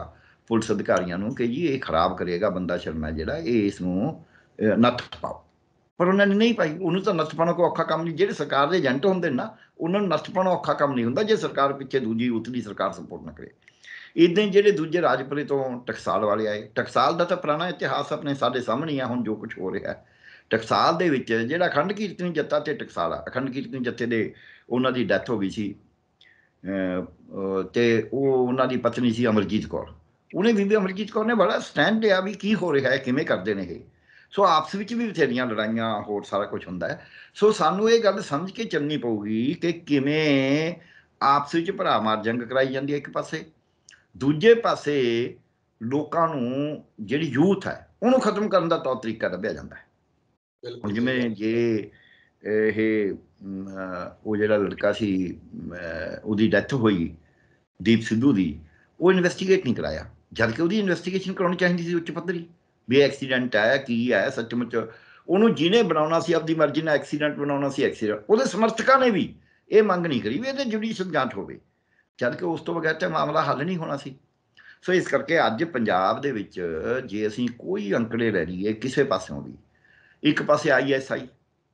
ਪੁਲਿਸ ਅਧਿਕਾਰੀਆਂ ਨੂੰ ਕਿ ਜੀ ਇਹ ਖਰਾਬ ਕਰੇਗਾ ਬੰਦਾ ਸ਼ਰਮਾ ਜਿਹੜਾ, ਇਹ ਇਸ ਨੂੰ ਨੱਥ ਪਾਓ। ਪਰ ਉਹਨਾਂ ਨੇ ਨਹੀਂ ਪਾਈ। ਉਹਨੂੰ ਤਾਂ ਨੱਥ ਪਾਉਣਾ ਕੋਈ ਔਖਾ ਕੰਮ ਨਹੀਂ। ਜਿਹੜੇ ਸਰਕਾਰ ਦੇ ਏਜੰਟ ਹੁੰਦੇ ਨੇ ਨਾ, ਉਹਨਾਂ ਨੂੰ ਨੱਥ ਪਾਉਣਾ ਔਖਾ ਕੰਮ ਨਹੀਂ ਹੁੰਦਾ, ਜੇ ਸਰਕਾਰ ਪਿੱਛੇ ਦੂਜੀ ਉਤਲੀ ਸਰਕਾਰ ਸਪੋਰਟ ਨਾ ਕਰੇ। ਇੱਦਾਂ ਹੀ ਜਿਹੜੇ ਦੂਜੇ ਰਾਜਪੁਰੇ ਤੋਂ ਟਕਸਾਲ ਵਾਲੇ ਆਏ, ਟਕਸਾਲ ਦਾ ਤਾਂ ਪੁਰਾਣਾ ਇਤਿਹਾਸ ਆਪਣੇ ਸਾਡੇ ਸਾਹਮਣੇ ਹੀ ਆ ਹੁਣ ਜੋ ਕੁਝ ਹੋ ਰਿਹਾ। ਟਕਸਾਲ ਦੇ ਵਿੱਚ ਜਿਹੜਾ ਅਖੰਡ ਕੀਰਤਨੀ ਜੱਥਾ ਤੇ ਟਕਸਾਲ ਆ, ਅਖੰਡ ਕੀਰਤਨੀ ਜੱਥੇ ਦੇ ਉਹਨਾਂ ਦੀ ਡੈਥ ਹੋ ਗਈ ਸੀ, ਤੇ ਉਹ ਉਹਨਾਂ ਦੀ ਪਤਨੀ ਸੀ ਅਮਰਜੀਤ ਕੌਰ। ਉਹਨੇ ਬੀਬੀ ਅਮਰਜੀਤ ਕੌਰ ਨੇ ਬੜਾ ਸਟੈਂਡ ਲਿਆ ਵੀ ਕੀ ਹੋ ਰਿਹਾ ਹੈ, ਕਿਵੇਂ ਕਰਦੇ ਨੇ ਇਹ। ਸੋ ਆਪਸ ਵਿੱਚ ਵੀ ਬਥੇਰੀਆਂ ਲੜਾਈਆਂ ਹੋਰ ਸਾਰਾ ਕੁਝ ਹੁੰਦਾ ਹੈ। ਸੋ ਸਾਨੂੰ ਇਹ ਗੱਲ ਸਮਝ ਕੇ ਚੱਲਣੀ ਪਊਗੀ ਕਿ ਕਿਵੇਂ ਆਪਸ ਵਿੱਚ ਭਰਾ ਮਾਰ ਜੰਗ ਕਰਾਈ ਜਾਂਦੀ ਹੈ ਇੱਕ ਪਾਸੇ, ਦੂਜੇ ਪਾਸੇ ਲੋਕਾਂ ਨੂੰ ਜਿਹੜੀ ਯੂਥ ਹੈ ਉਹਨੂੰ ਖਤਮ ਕਰਨ ਦਾ ਤੌਰ ਤਰੀਕਾ ਲੱਭਿਆ ਜਾਂਦਾ ਹੈ। ਹੁਣ ਜਿਵੇਂ ਜੇ ਇਹ ਉਹ ਜਿਹੜਾ ਲੜਕਾ ਸੀ ਉਹਦੀ ਡੈਥ ਹੋਈ ਦੀਪ ਸਿੱਧੂ ਦੀ, ਉਹ ਇਨਵੈਸਟੀਗੇਟ ਨਹੀਂ ਕਰਾਇਆ, ਜਦ ਕਿ ਉਹਦੀ ਇਨਵੈਸਟੀਗੇਸ਼ਨ ਕਰਾਉਣੀ ਚਾਹੀਦੀ ਸੀ ਉੱਚ ਪੱਧਰੀ, ਵੀ ਐਕਸੀਡੈਂਟ ਹੈ ਕੀ ਹੈ ਸੱਚਮੁੱਚ। ਉਹਨੂੰ ਜਿਹਨੇ ਬਣਾਉਣਾ ਸੀ ਆਪਦੀ ਮਰਜ਼ੀ ਨਾਲ ਐਕਸੀਡੈਂਟ ਬਣਾਉਣਾ ਸੀ ਐਕਸੀਡੈਂਟ, ਉਹਦੇ ਸਮਰਥਕਾਂ ਨੇ ਵੀ ਇਹ ਮੰਗ ਨਹੀਂ ਕਰੀ ਵੀ ਇਹਦੇ ਜੁਡੀਸ਼ੀਅਲ ਜਾਂਚ ਹੋਵੇ, ਜਦ ਕਿ ਉਸ ਤੋਂ ਬਗੈਰ ਤਾਂ ਮਾਮਲਾ ਹੱਲ ਨਹੀਂ ਹੋਣਾ ਸੀ। ਸੋ ਇਸ ਕਰਕੇ ਅੱਜ ਪੰਜਾਬ ਦੇ ਵਿੱਚ ਜੇ ਅਸੀਂ ਕੋਈ ਅੰਕੜੇ ਲੈ ਲਈਏ ਕਿਸੇ ਪਾਸਿਓਂ ਵੀ, ਇੱਕ ਪਾਸੇ ISI,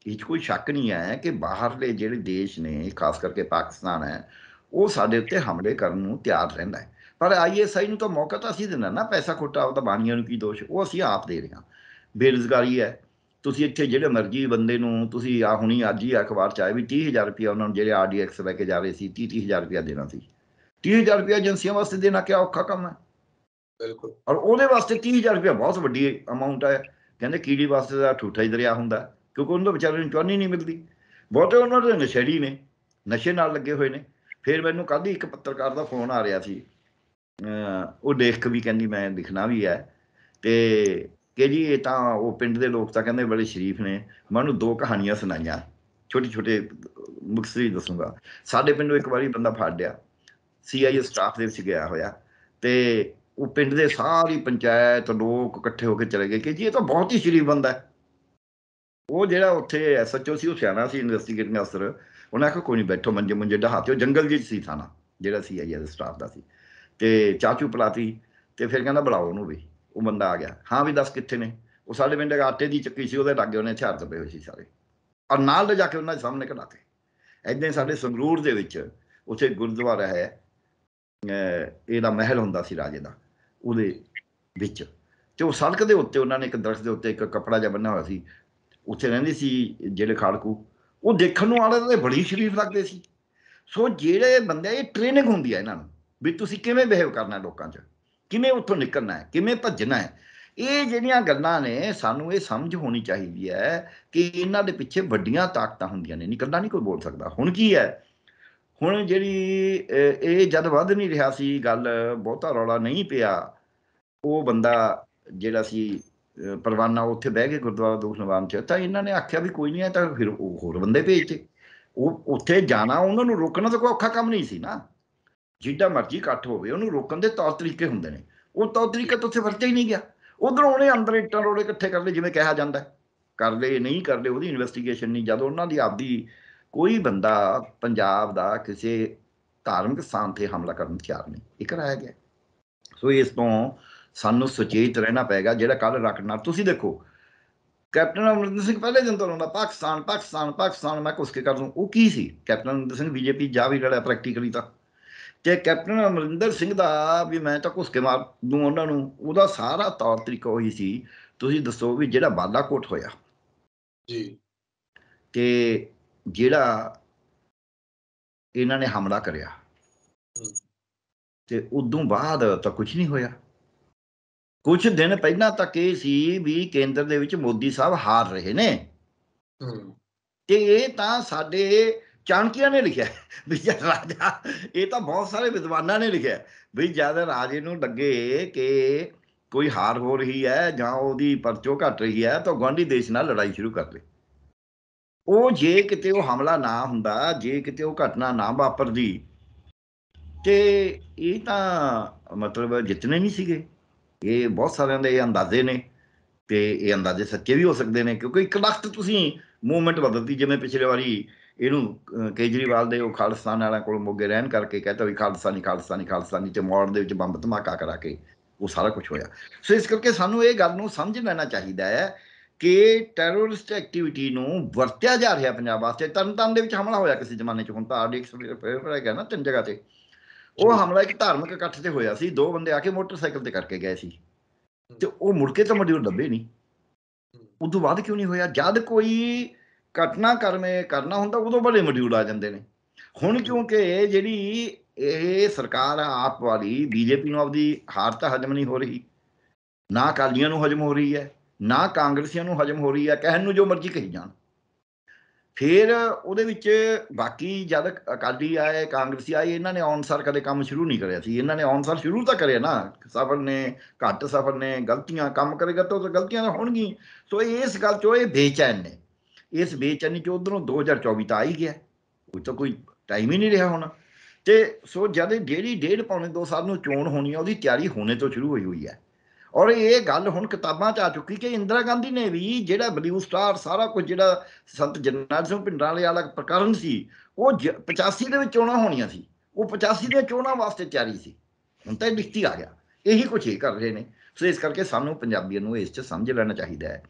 ਇਹ 'ਚ ਕੋਈ ਸ਼ੱਕ ਨਹੀਂ ਹੈ ਕਿ ਬਾਹਰਲੇ ਜਿਹੜੇ ਦੇਸ਼ ਨੇ, ਖਾਸ ਕਰਕੇ ਪਾਕਿਸਤਾਨ ਹੈ, ਉਹ ਸਾਡੇ ਉੱਤੇ ਹਮਲੇ ਕਰਨ ਨੂੰ ਤਿਆਰ ਰਹਿੰਦਾ ਹੈ। ਪਰ ISI ਨੂੰ ਤਾਂ ਮੌਕਾ ਤਾਂ ਅਸੀਂ ਦੇਣਾ ਨਾ, ਪੈਸਾ ਖੋਟਾ ਉਹਦਾ ਬਾਣੀਆਂ ਨੂੰ ਕੀ ਦੋਸ਼, ਉਹ ਅਸੀਂ ਆਪ ਦੇ ਰਹੇ ਹਾਂ। ਬੇਰੁਜ਼ਗਾਰੀ ਹੈ, ਤੁਸੀਂ ਇੱਥੇ ਜਿਹੜੇ ਮਰਜ਼ੀ ਬੰਦੇ ਨੂੰ ਤੁਸੀਂ ਹੁਣੀ ਅੱਜ ਹੀ ਅਖਬਾਰ 'ਚ ਆਏ ਵੀ 30,000 ਰੁਪਇਆ ਉਹਨਾਂ ਨੂੰ ਜਿਹੜੇ RDX ਲੈ ਕੇ ਜਾ ਰਹੇ ਸੀ 30,000 ਰੁਪਇਆ ਦੇਣਾ ਸੀ। 30,000 ਰੁਪਇਆ ਏਜੰਸੀਆਂ ਵਾਸਤੇ ਦੇਣਾ ਕਿਆ ਔਖਾ ਕੰਮ ਹੈ। ਬਿਲਕੁਲ। ਔਰ ਉਹਦੇ ਵਾਸਤੇ 30,000 ਰੁਪਇਆ ਬਹੁਤ ਵੱਡੀ ਅਮਾਊਂਟ ਹੈ। ਕਹਿੰਦੇ ਕੀੜੀ ਵਾਸਤੇ ਦਾ ਠੂਠਾ ਹੀ ਦਰਿਆ ਹੁੰਦਾ, ਕਿਉਂਕਿ ਉਹਨਾਂ ਵਿਚਾਰੇ ਨੂੰ ਚੌਨੀ ਨਹੀਂ ਮਿਲਦੀ। ਬਹੁਤੇ ਉਹਨਾਂ ਦੇ ਨਸ਼ੇੜੀ ਨੇ, ਨਸ਼ੇ ਨਾਲ ਲੱਗੇ ਹੋਏ ਨੇ। ਫਿਰ ਮੈਨੂੰ ਕੱਲ੍ਹ ਹੀ ਇੱਕ ਪੱਤਰਕਾਰ ਦਾ ਫੋਨ ਆ ਰਿਹਾ ਸੀ, ਉਹ ਲੇਖਕ ਵੀ ਕਹਿੰਦੀ ਮੈਂ ਲਿਖਣਾ ਵੀ ਹੈ, ਤੇ ਕਿ ਜੀ ਇਹ ਤਾਂ ਉਹ ਪਿੰਡ ਦੇ ਲੋਕ ਤਾਂ ਕਹਿੰਦੇ ਬੜੇ ਸ਼ਰੀਫ ਨੇ। ਮੈਂ ਉਹਨੂੰ 2 ਕਹਾਣੀਆਂ ਸੁਣਾਈਆਂ, ਛੋਟੇ ਛੋਟੇ ਮੁਕਤਸਰੀ ਦੱਸੂਗਾ। ਸਾਡੇ ਪਿੰਡੋਂ ਇੱਕ ਵਾਰੀ ਬੰਦਾ ਫੜ ਲਿਆ, CIA ਸਟਾਫ ਦੇ ਵਿੱਚ ਗਿਆ ਹੋਇਆ, ਤੇ ਉਹ ਪਿੰਡ ਦੇ ਸਾਰੀ ਪੰਚਾਇਤ ਲੋਕ ਇਕੱਠੇ ਹੋ ਕੇ ਚਲੇ ਗਏ ਕਿ ਜੀ ਇਹ ਤਾਂ ਬਹੁਤ ਹੀ ਸ਼ਰੀਫ ਬੰਦਾ ਹੈ। ਉਹ ਜਿਹੜਾ ਉੱਥੇ SHO ਸੀ, ਉਹ ਸਿਆਣਾ ਸੀ, ਇਨਵੈਸਟੀਗੇਟਿੰਗ ਅਫਸਰ, ਉਹਨੇ ਆਖਿਆ ਕੋਈ ਨਹੀਂ ਬੈਠੋ, ਮੰਜੇ ਮੁੰਜੇ ਢਹਾ ਤੇ। ਉਹ ਜੰਗਲ ਜਿਹੀ ਸੀ ਥਾਣਾ ਜਿਹੜਾ CIA ਦੇ ਸਟਾਫ ਦਾ ਸੀ, ਤੇ ਚਾਚੂ ਪਲਾਤੀ, ਤੇ ਫਿਰ ਕਹਿੰਦਾ ਬੁਲਾਓ ਉਹਨੂੰ ਵੀ। ਉਹ ਬੰਦਾ ਆ ਗਿਆ, ਹਾਂ ਵੀ ਦੱਸ ਕਿੱਥੇ ਨੇ। ਉਹ ਸਾਡੇ ਪਿੰਡ ਆਟੇ ਦੀ ਚੱਕੀ ਸੀ, ਉਹਦੇ ਲਾਗੇ ਉਹਨੇ ਹਥਿਆਰ ਦੱਬੇ ਹੋਏ ਸੀ ਸਾਰੇ, ਔਰ ਨਾਲ ਲਿਜਾ ਕੇ ਉਹਨਾਂ ਦੇ ਸਾਹਮਣੇ ਘਲਾਤੇ। ਏਦਾਂ ਹੀ ਸਾਡੇ ਸੰਗਰੂਰ ਦੇ ਵਿੱਚ ਉੱਥੇ ਗੁਰਦੁਆਰਾ ਹੈ, ਇਹਦਾ ਮਹਿਲ ਹੁੰਦਾ ਸੀ ਰਾਜੇ ਦਾ, ਉਹਦੇ ਵਿੱਚ, ਤੇ ਉਹ ਸੜਕ ਦੇ ਉੱਤੇ ਉਹਨਾਂ ਨੇ ਇੱਕ ਦਰਖਤ ਦੇ ਉੱਤੇ ਇੱਕ ਕੱਪੜਾ ਜਿਹਾ ਬੰਨਿਆ ਹੋਇਆ ਸੀ। ਉੱਥੇ ਰਹਿੰਦੇ ਸੀ ਜਿਹੜੇ ਖਾੜਕੂ, ਉਹ ਦੇਖਣ ਨੂੰ ਆਲੇ ਦੁਆਲੇ ਬੜੀ ਸ਼ਰੀਫ ਲੱਗਦੇ ਸੀ। ਸੋ ਜਿਹੜੇ ਬੰਦੇ, ਇਹ ਟ੍ਰੇਨਿੰਗ ਹੁੰਦੀ ਹੈ ਇਹਨਾਂ ਨੂੰ ਵੀ ਤੁਸੀਂ ਕਿਵੇਂ ਬਿਹੇਵ ਕਰਨਾ ਲੋਕਾਂ 'ਚ, ਕਿਵੇਂ ਉੱਥੋਂ ਨਿਕਲਣਾ ਹੈ, ਕਿਵੇਂ ਭੱਜਣਾ ਹੈ। ਇਹ ਜਿਹੜੀਆਂ ਗੱਲਾਂ ਨੇ ਸਾਨੂੰ ਇਹ ਸਮਝ ਹੋਣੀ ਚਾਹੀਦੀ ਹੈ ਕਿ ਇਹਨਾਂ ਦੇ ਪਿੱਛੇ ਵੱਡੀਆਂ ਤਾਕਤਾਂ ਹੁੰਦੀਆਂ ਨੇ, ਇਕੱਲਾ ਨਹੀਂ ਕੋਈ ਬੋਲ ਸਕਦਾ। ਹੁਣ ਕੀ ਹੈ, ਹੁਣ ਜਿਹੜੀ ਇਹ ਜਦ ਵੱਧ ਨਹੀਂ ਰਿਹਾ ਸੀ, ਗੱਲ ਬਹੁਤਾ ਰੌਲਾ ਨਹੀਂ ਪਿਆ, ਉਹ ਬੰਦਾ ਜਿਹੜਾ ਸੀ ਪਰਵਾਨਾ, ਉੱਥੇ ਬਹਿ ਕੇ ਗੁਰਦੁਆਰਾ ਦੂਖ ਨਿਵਾਰਨ 'ਚ, ਤਾਂ ਇਹਨਾਂ ਨੇ ਆਖਿਆ ਵੀ ਕੋਈ ਨਹੀਂ ਹੈ, ਤਾਂ ਫਿਰ ਉਹ ਹੋਰ ਬੰਦੇ ਭੇਜਤੇ। ਉਹ ਉੱਥੇ ਜਾਣਾ, ਉਹਨਾਂ ਨੂੰ ਰੋਕਣਾ ਤਾਂ ਕੋਈ ਔਖਾ ਕੰਮ ਨਹੀਂ ਸੀ ਨਾ। ਜਿੱਡਾ ਮਰਜ਼ੀ ਇਕੱਠ ਹੋਵੇ, ਉਹਨੂੰ ਰੋਕਣ ਦੇ ਤੌਰ ਤਰੀਕੇ ਹੁੰਦੇ ਨੇ, ਉਹ ਤੌਰ ਤਰੀਕਾ ਤਾਂ ਉੱਥੇ ਵਰਤਿਆ ਹੀ ਨਹੀਂ ਗਿਆ। ਉਧਰੋਂ ਉਹਨੇ ਅੰਦਰ ਇੱਟਾਂ ਰੋੜੇ ਇਕੱਠੇ ਕਰ ਲਏ, ਜਿਵੇਂ ਕਿਹਾ ਜਾਂਦਾ, ਕਰ ਲਏ ਨਹੀਂ ਕਰ ਲਏ ਉਹਦੀ ਇਨਵੈਸਟੀਗੇਸ਼ਨ ਨਹੀਂ। ਜਦੋਂ ਉਹਨਾਂ ਦੀ ਆਪਦੀ ਕੋਈ ਬੰਦਾ ਪੰਜਾਬ ਦਾ ਕਿਸੇ ਧਾਰਮਿਕ ਸਥਾਨ ਤੇ ਹਮਲਾ ਕਰਨ ਨੂੰ ਤਿਆਰ ਨਹੀਂ, ਇਹ ਕਰਾਇਆ ਗਿਆ। ਸੋ ਇਸ ਤੋਂ ਸਾਨੂੰ ਸੁਚੇਤ ਰਹਿਣਾ ਪਏਗਾ। ਜਿਹੜਾ ਕੱਲ੍ਹ ਰੱਖਣਾ, ਤੁਸੀਂ ਦੇਖੋ ਕੈਪਟਨ ਅਮਰਿੰਦਰ ਸਿੰਘ ਪਹਿਲੇ ਦਿਨ ਤੋਂ ਲਾਉਂਦਾ ਪਾਕਿਸਤਾਨ ਪਾਕਿਸਤਾਨ ਪਾਕਿਸਤਾਨ, ਮੈਂ ਕੁਛ ਕੇ ਕਰ ਦੂੰ। ਉਹ ਕੀ ਸੀ, ਕੈਪਟਨ ਅਮਰਿੰਦਰ ਸਿੰਘ BJP ਜਾ ਵੀ ਲੜਿਆ ਪ੍ਰੈਕਟੀਕਲੀ ਤਾਂ, ਤੇ ਕੈਪਟਨ ਅਮਰਿੰਦਰ ਸਿੰਘ ਦਾ ਵੀ ਮੈਂ ਤਾਂ ਘੁਸ ਕੇ ਮਾਰ ਦੂੰ ਉਹਨਾਂ ਨੂੰ, ਉਹਦਾ ਸਾਰਾ ਤੌਰ ਤਰੀਕਾ ਉਹੀ ਸੀ। ਤੁਸੀਂ ਦੱਸੋ ਵੀ ਜਿਹੜਾ ਬਾਲਾਕੋਟ ਹੋਇਆ ਜੀ, ਤੇ ਜਿਹੜਾ ਇਹਨਾਂ ਨੇ ਹਮਲਾ ਕਰਿਆ, ਤੇ ਉਦੋਂ ਬਾਅਦ ਤਾਂ ਕੁਝ ਨਹੀਂ ਹੋਇਆ। ਕੁਝ ਦਿਨ ਪਹਿਲਾਂ ਤੱਕ ਇਹ ਸੀ ਵੀ ਕੇਂਦਰ ਦੇ ਵਿੱਚ ਮੋਦੀ ਸਾਹਿਬ ਹਾਰ ਰਹੇ ਨੇ, ਤੇ ਇਹ ਤਾਂ ਸਾਡੇ ਚਾਣਕੀਆਂ ਨੇ ਲਿਖਿਆ ਵੀ ਜਦ ਰਾਜਾ, ਇਹ ਤਾਂ ਬਹੁਤ ਸਾਰੇ ਵਿਦਵਾਨਾਂ ਨੇ ਲਿਖਿਆ ਵੀ ਜਦ ਰਾਜੇ ਨੂੰ ਲੱਗੇ ਕਿ ਕੋਈ ਹਾਰ ਹੋ ਰਹੀ ਹੈ ਜਾਂ ਉਹਦੀ ਪਰਚੋ ਘਟ ਰਹੀ ਹੈ, ਤਾਂ ਗੁਆਂਢੀ ਦੇਸ਼ ਨਾਲ ਲੜਾਈ ਸ਼ੁਰੂ ਕਰ ਦੇ। ਉਹ ਜੇ ਕਿਤੇ ਉਹ ਹਮਲਾ ਨਾ ਹੁੰਦਾ, ਜੇ ਕਿਤੇ ਉਹ ਘਟਨਾ ਨਾ ਵਾਪਰਦੀ, ਤੇ ਇਹ ਤਾਂ ਮਤਲਬ ਜਿੱਤਣੇ ਨਹੀਂ ਸੀਗੇ। ਇਹ ਬਹੁਤ ਸਾਰਿਆਂ ਦੇ ਇਹ ਅੰਦਾਜ਼ੇ ਨੇ, ਤੇ ਇਹ ਅੰਦਾਜ਼ੇ ਸੱਚੇ ਵੀ ਹੋ ਸਕਦੇ ਨੇ, ਕਿਉਂਕਿ ਇੱਕ ਵਕਤ ਤੁਸੀਂ ਮੂਵਮੈਂਟ ਬਦਲਦੀ, ਜਿਵੇਂ ਪਿਛਲੇ ਵਾਰੀ ਇਹਨੂੰ ਕੇਜਰੀਵਾਲ ਦੇ ਉਹ ਖਾਲਿਸਤਾਨ ਵਾਲਿਆਂ ਕੋਲ ਮੋਗੇ ਰਹਿਣ ਕਰਕੇ ਕਹਿੰਦਾ ਵੀ ਖਾਲਿਸਤਾਨੀ ਖਾਲਿਸਤਾਨੀ ਖਾਲਿਸਤਾਨੀ, ਤੇ ਮੌੜ ਦੇ ਵਿੱਚ ਬੰਬ ਧਮਾਕਾ ਕਰਾ ਕੇ ਉਹ ਸਾਰਾ ਕੁਝ ਹੋਇਆ। ਸੋ ਇਸ ਕਰਕੇ ਸਾਨੂੰ ਇਹ ਗੱਲ ਨੂੰ ਸਮਝ ਲੈਣਾ ਚਾਹੀਦਾ ਹੈ ਕਿ ਟੈਰੋਰਿਸਟ ਐਕਟੀਵਿਟੀ ਨੂੰ ਵਰਤਿਆ ਜਾ ਰਿਹਾ ਪੰਜਾਬ ਵਾਸਤੇ। ਤਰਨਤਾਰਨ ਦੇ ਵਿੱਚ ਹਮਲਾ ਹੋਇਆ ਕਿਸੇ ਜ਼ਮਾਨੇ 'ਚ, ਹੁਣ ਤਾਂ RDX ਫਿਰ ਗਿਆ ਨਾ 3 ਜਗ੍ਹਾ ਤੇ, ਉਹ ਹਮਲਾ ਇੱਕ ਧਾਰਮਿਕ ਇਕੱਠ ਤੇ ਹੋਇਆ ਸੀ, 2 ਬੰਦੇ ਆ ਕੇ ਮੋਟਰਸਾਈਕਲ ਤੇ ਕਰਕੇ ਗਏ ਸੀ, ਤੇ ਉਹ ਮੁੜ ਕੇ ਤਾਂ ਮੋਡਿਊਲ ਲੱਭੇ ਨਹੀਂ। ਉਦੋਂ ਬਾਅਦ ਕਿਉਂ ਨਹੀਂ ਹੋਇਆ? ਜਦ ਕੋਈ ਘਟਨਾ ਕਰਨਾ ਹੁੰਦਾ ਉਦੋਂ ਬੜੇ ਮੋਡਿਊਲ ਆ ਜਾਂਦੇ ਨੇ। ਹੁਣ ਕਿਉਂਕਿ ਜਿਹੜੀ ਇਹ ਸਰਕਾਰ ਆ ਆਪ ਵਾਲੀ, ਬੀਜੇਪੀ ਨੂੰ ਆਪਦੀ ਹਾਰ ਤਾਂ ਹਜਮ ਨਹੀਂ ਹੋ ਰਹੀ, ਨਾ ਅਕਾਲੀਆਂ ਨੂੰ ਹਜਮ ਹੋ ਰਹੀ ਹੈ, ਨਾ ਕਾਂਗਰਸੀਆਂ ਨੂੰ ਹਜਮ ਹੋ ਰਹੀ ਹੈ, ਕਹਿਣ ਨੂੰ ਜੋ ਮਰਜ਼ੀ ਕਹੀ ਜਾਣ। ਫਿਰ ਉਹਦੇ ਵਿੱਚ ਬਾਕੀ ਜਦ ਅਕਾਲੀ ਆਏ, ਕਾਂਗਰਸੀ ਆਏ, ਇਹਨਾਂ ਨੇ ਆਨਸਰ ਕਦੇ ਕੰਮ ਸ਼ੁਰੂ ਨਹੀਂ ਕਰਿਆ ਸੀ। ਇਹਨਾਂ ਨੇ ਆਨਸਰ ਸ਼ੁਰੂ ਤਾਂ ਕਰਿਆ ਨਾ, ਸਫਲ ਨੇ, ਘੱਟ ਸਫਲ ਨੇ, ਗਲਤੀਆਂ ਕੰਮ ਕਰੇਗਾ ਤਾਂ ਗਲਤੀਆਂ ਤਾਂ ਹੋਣਗੀਆਂ। ਸੋ ਇਸ ਗੱਲ 'ਚੋਂ ਇਹ ਬੇਚੈਨ ਨੇ। ਇਸ ਬੇਚੈਨੀ 'ਚ ਉੱਧਰੋਂ 2024 ਤਾਂ ਆ ਹੀ ਗਿਆ, ਉਹ ਤਾਂ ਕੋਈ ਟਾਈਮ ਹੀ ਨਹੀਂ ਰਿਹਾ ਹੁਣ। ਤੇ ਸੋ ਜਦ ਜਿਹੜੀ 1.5-2 ਸਾਲ ਨੂੰ ਚੋਣ ਹੋਣੀ ਆ, ਉਹਦੀ ਤਿਆਰੀ ਹੋਣੇ ਤੋਂ ਸ਼ੁਰੂ ਹੋਈ ਹੈ। ਔਰ ਇਹ ਗੱਲ ਹੁਣ ਕਿਤਾਬਾਂ 'ਚ ਆ ਚੁੱਕੀ ਕਿ ਇੰਦਰਾ ਗਾਂਧੀ ਨੇ ਵੀ ਜਿਹੜਾ ਬਲੂ ਸਟਾਰ ਸਾਰਾ ਕੁਝ, ਜਿਹੜਾ ਸੰਤ ਜਰਨੈਲ ਸਿੰਘ ਭਿੰਡਰਾਂਵਾਲੇ ਵਾਲਾ ਪ੍ਰਕਰਨ ਸੀ, ਉਹ 85 ਦੇ ਵਿੱਚ ਚੋਣਾਂ ਹੋਣੀਆਂ ਸੀ, ਉਹ 85 ਦੀਆਂ ਚੋਣਾਂ ਵਾਸਤੇ ਤਿਆਰੀ ਸੀ। ਹੁਣ ਤਾਂ ਇਹ ਲਿਖਤੀ ਆ ਗਿਆ, ਇਹੀ ਕੁਛ ਇਹ ਕਰ ਰਹੇ ਨੇ। ਸੋ ਇਸ ਕਰਕੇ ਸਾਨੂੰ ਪੰਜਾਬੀਆਂ ਨੂੰ ਇਸ 'ਚ ਸਮਝ ਲੈਣਾ ਚਾਹੀਦਾ ਹੈ